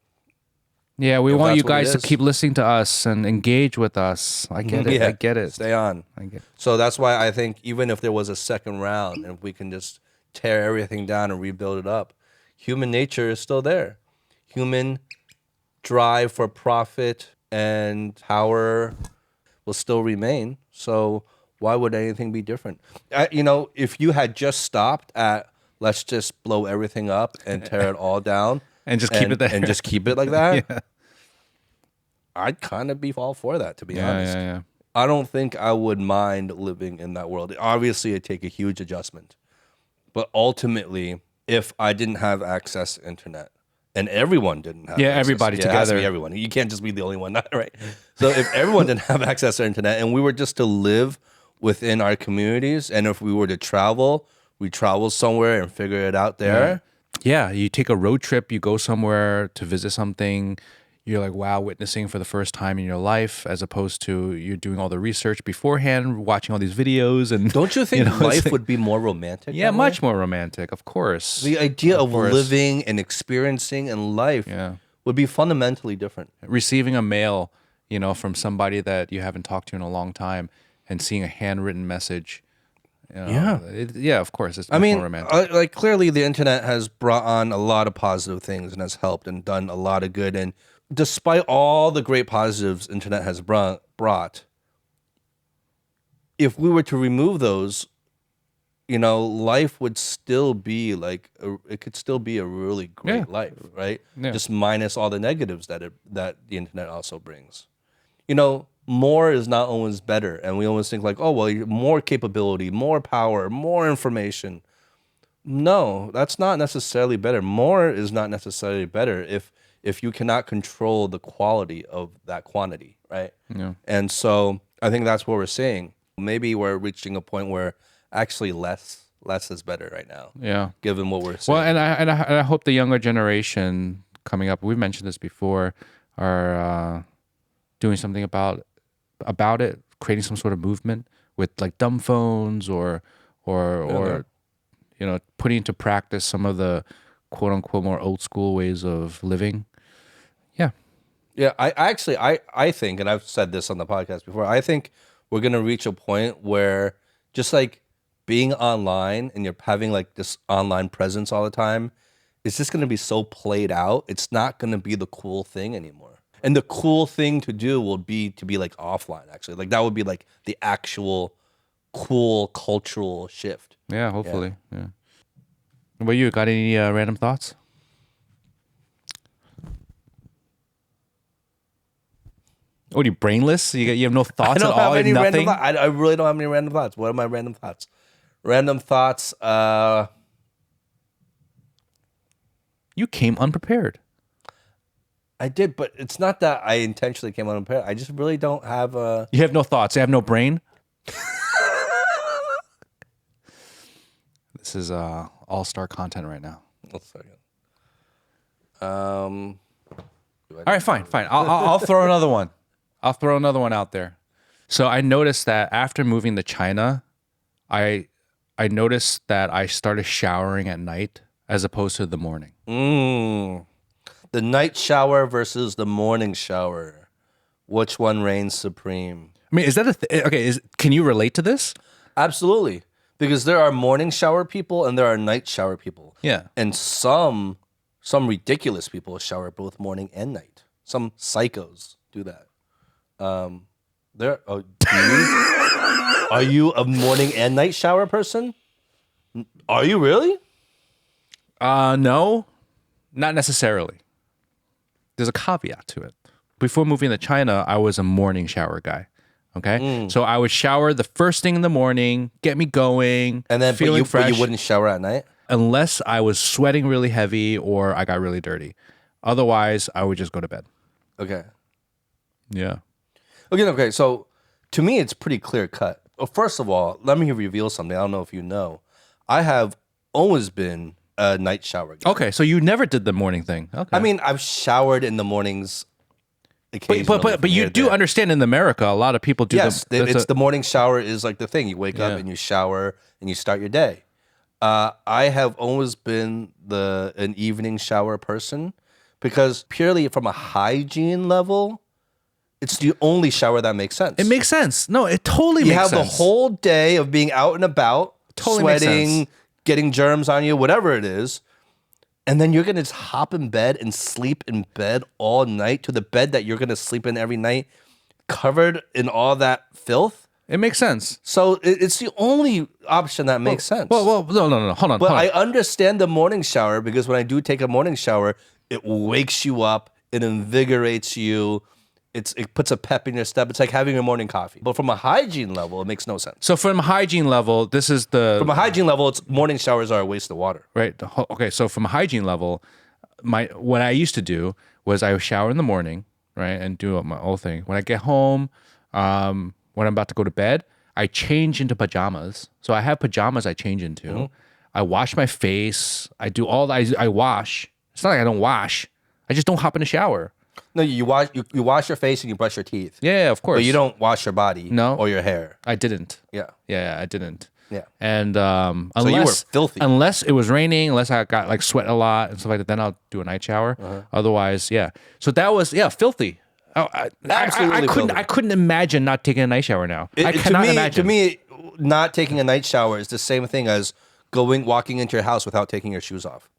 Yeah, we if want that's you what it guys to is- keep listening to us and engage with us. I get it. I get it. Stay on. I get it. So that's why I think even if there was a second round and if we can just tear everything down and rebuild it up, human nature is still there. Human drive for profit and power will still remain. So why would anything be different? If you had just stopped at let's just blow everything up and tear it all down And just keep it there. and just keep it like that, Yeah. I'd kind of be all for that, to be Yeah, honest. yeah. I don't think I would mind living in that world. Obviously, it'd take a huge adjustment. But ultimately, if I didn't have access to internet and everyone didn't have access, everybody it has to be together. everyone. You can't just be the only one, right? So if everyone didn't have access to internet and we were just to live within our communities, and if we were to travel, we travel somewhere and figure it out there. Yeah, you take a road trip, you go somewhere to visit something, you're like, wow, witnessing for the first time in your life, as opposed to you're doing all the research beforehand, watching all these videos. And Don't you think it's life like- would be more romantic? Yeah, that way? much more romantic, of course. The idea of course. living and experiencing in life would be fundamentally different. Receiving a mail, from somebody that you haven't talked to in a long time and seeing a handwritten message. Of course. It's much more romantic. Clearly the internet has brought on a lot of positive things and has helped and done a lot of good. And despite all the great positives internet has brought, if we were to remove those, life would still be it could still be a really great life, right? Yeah. Just minus all the negatives that the internet also brings. More is not always better, and we always think like, oh well, more capability, more power, more information. No, that's not necessarily better. More is not necessarily better if you cannot control the quality of that quantity, right? Yeah. And so I think that's what we're saying. Maybe we're reaching a point where actually less is better right now. Yeah. Given what we're saying. Well, and I hope the younger generation coming up, we've mentioned this before, are doing something about it, creating some sort of movement with like dumb phones or putting into practice some of the quote unquote more old school ways of living. Yeah. Yeah, I think, and I've said this on the podcast before, I think we're gonna reach a point where just like being online and you're having like this online presence all the time, it's just gonna be so played out. It's not gonna be the cool thing anymore. And the cool thing to do will be to be like offline, actually. Like that would be like the actual cool cultural shift. Yeah, hopefully. Yeah. What about you? Got any random thoughts? What are you, brainless? You have no I thoughts don't at all? have any Nothing? random thoughts. I really don't have any random thoughts. What are my random thoughts? Random thoughts. You came unprepared. I did, but it's not that I intentionally came unprepared. I just really don't have a. You have no thoughts. You have no brain. This is all-star content right now. One second. All right, fine. I'll throw another one. I'll throw another one out there. So I noticed that after moving to China, I noticed that I started showering at night as opposed to the morning. The night shower versus the morning shower. Which one reigns supreme? I mean, is that okay? Can you relate to this? Absolutely. Because there are morning shower people and there are night shower people. Yeah. And some ridiculous people shower both morning and night. Some psychos do that. Do you? Are you a morning and night shower person? Are you really? No, not necessarily. There's a caveat to it. Before moving to China, I was a morning shower guy. Okay, so I would shower the first thing in the morning, get me going, And then feeling fresh. But you wouldn't shower at night? Unless I was sweating really heavy or I got really dirty. Otherwise, I would just go to bed. Okay. Yeah. Okay. So to me, it's pretty clear cut. Well, first of all, let me reveal something. I don't know if you know. I have always been a night shower guy. Okay, so you never did the morning thing. Okay. I mean, I've showered in the mornings occasionally. But you do understand in America, a lot of people do. Yes, the morning shower is like the thing. You wake up and you shower and you start your day. I have always been an evening shower person because purely from a hygiene level, it's the only shower that makes sense. It makes sense. No, it totally makes sense. You have the whole day of being out and about, Totally makes sweating, sense. getting germs on you, whatever it is. And then you're going to just hop in bed and sleep in bed all night to the bed that you're going to sleep in every night, covered in all that filth. It makes sense. So it's the only option that makes sense. Well, no. Hold on. But I understand the morning shower because when I do take a morning shower, it wakes you up, it invigorates you, it puts a pep in your step. It's like having a morning coffee. But from a hygiene level, it makes no sense. So from a hygiene level, this is From a hygiene level, morning showers are a waste of water. right. Okay, so from a hygiene level, what I used to do was I would shower in the morning, right, and do my whole thing. When I get home, when I'm about to go to bed, I change into pajamas. So I have pajamas I change into. Mm-hmm. I wash my face. I do all that. I wash. It's not like I don't wash. I just don't hop in the shower. No, you wash your face and you brush your teeth. Yeah, of course. But you don't wash your body No. or your hair. I didn't. Yeah. Yeah, I didn't. Yeah. And you were unless filthy. unless it was raining, unless I got like sweat a lot and stuff like that, then I'll do a night shower. Otherwise, yeah. So that was filthy. Absolutely filthy. I couldn't imagine not taking a night shower now. I cannot imagine. To me, not taking a night shower is the same thing as walking into your house without taking your shoes off.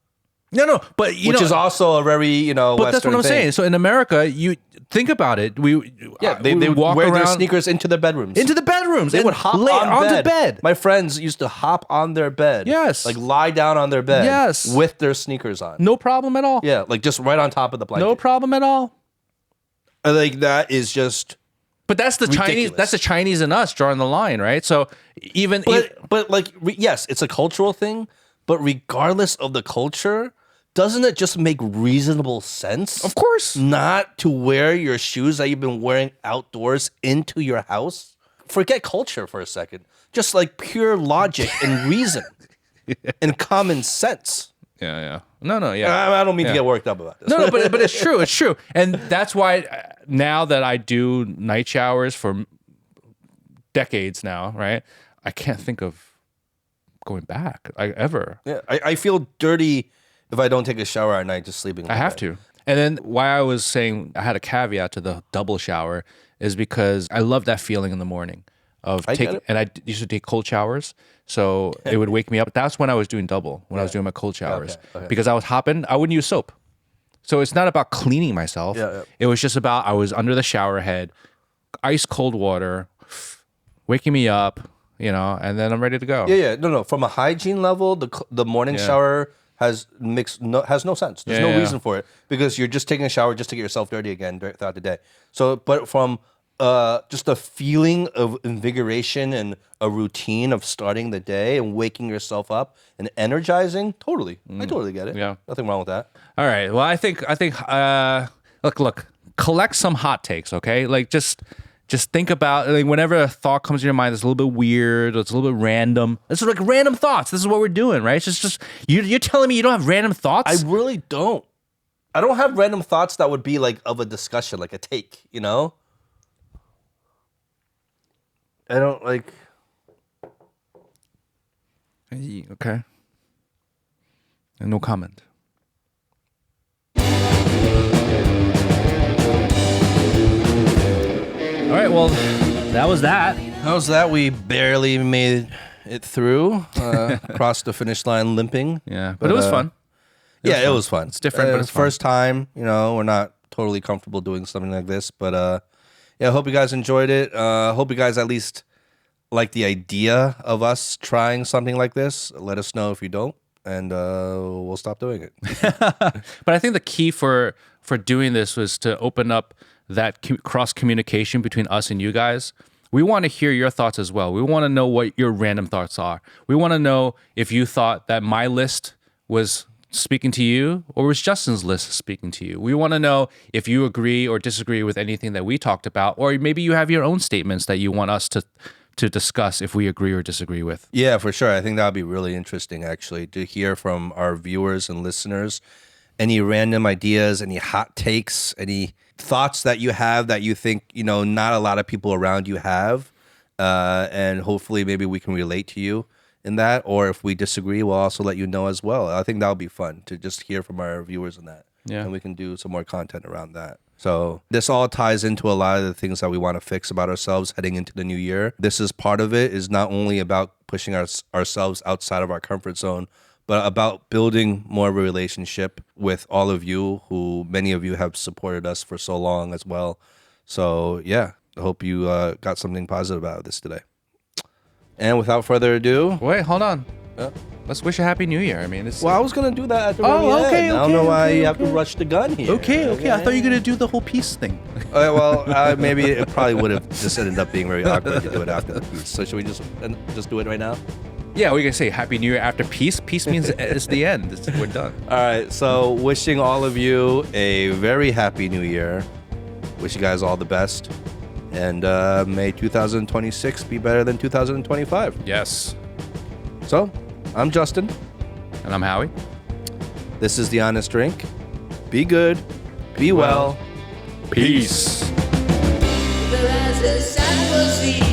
No, but Which is also a very, But Western that's what I'm thing. saying. So in America, you think about it. They we would walk wear their around sneakers into their bedrooms. into the bedrooms. They and would hop lay onto bed. My friends used to hop on their bed. Yes. Like lie down on their bed. Yes. With their sneakers on. No problem at all. Yeah, like just right on top of the blanket. No problem at all. Like that is just. But that's the Chinese. Ridiculous. That's the Chinese in us drawing the line, right? So even But like yes, it's a cultural thing. But regardless of the culture, doesn't it just make reasonable sense? of course. Not to wear your shoes that you've been wearing outdoors into your house? Forget culture for a second. Just like pure logic and reason and common sense. Yeah. No, yeah. I don't mean to get worked up about this. No, but it's true. It's true. And that's why now that I do night showers for decades now, right? I can't think of going back ever. Yeah, I feel dirty if I don't take a shower at night just sleeping. I have to. And then why I was saying I had a caveat to the double shower is because I love that feeling in the morning of taking, and I used to take cold showers. So it would wake me up. That's when I was doing double, when I was doing my cold showers. Okay. Because I was hopping, I wouldn't use soap. So it's not about cleaning myself. Yeah. It was just about I was under the shower head, ice cold water, waking me up, and then I'm ready to go. Yeah. No. From a hygiene level, the morning shower has no sense. There's no reason for it because you're just taking a shower just to get yourself dirty again throughout the day. So, but from just a feeling of invigoration and a routine of starting the day and waking yourself up and energizing, totally. I totally get it. Yeah. Nothing wrong with that. All right. Well, I think. Look. Collect some hot takes. Okay. Like just think about like whenever a thought comes to your mind that's a little bit weird, or it's a little bit random. It's like random thoughts. This is what we're doing, right? It's just you're telling me you don't have random thoughts? I really don't. I don't have random thoughts that would be like of a discussion, like a take, you know? I don't like. Okay. And no comment. All right, well, that was that. How's that? We barely made it through, across the finish line limping. Yeah, but it was fun. It was fun. It's different, but it's fun. First time, we're not totally comfortable doing something like this, but I hope you guys enjoyed it. Hope you guys at least like the idea of us trying something like this. Let us know if you don't, and we'll stop doing it. But I think the key for doing this was to open up that cross communication between us and you guys. We want to hear your thoughts as well. We want to know what your random thoughts are. We want to know if you thought that my list was speaking to you or was Justin's list speaking to you. We want to know if you agree or disagree with anything that we talked about, or maybe you have your own statements that you want us to discuss if we agree or disagree with. Yeah, for sure. I think that would be really interesting, actually, to hear from our viewers and listeners. Any random ideas, any hot takes, any thoughts that you have that you think, not a lot of people around you have. And hopefully maybe we can relate to you in that. Or if we disagree, we'll also let you know as well. I think that would be fun to just hear from our viewers on that. Yeah. And we can do some more content around that. So this all ties into a lot of the things that we want to fix about ourselves heading into the new year. This is part of it, is not only about pushing ourselves outside of our comfort zone, but about building more of a relationship with all of you, who many of you have supported us for so long as well. So yeah, I hope you got something positive out of this today. And without further ado, Wait, hold on. Let's wish a happy new year. I mean, it's I was gonna do that at the very end. I don't know why you have to rush the gun here. Okay. I thought you were gonna do the whole peace thing. Maybe it probably would have just ended up being very awkward to do it after the piece. So should we just do it right now? Yeah, we can say Happy New Year after peace. Peace means it's the end. We're done. All right, so wishing all of you a very happy new year. Wish you guys all the best. And may 2026 be better than 2025. Yes. So, I'm Justin. And I'm Howie. This is The Honest Drink. Be good. Be well. Peace. The sun will see.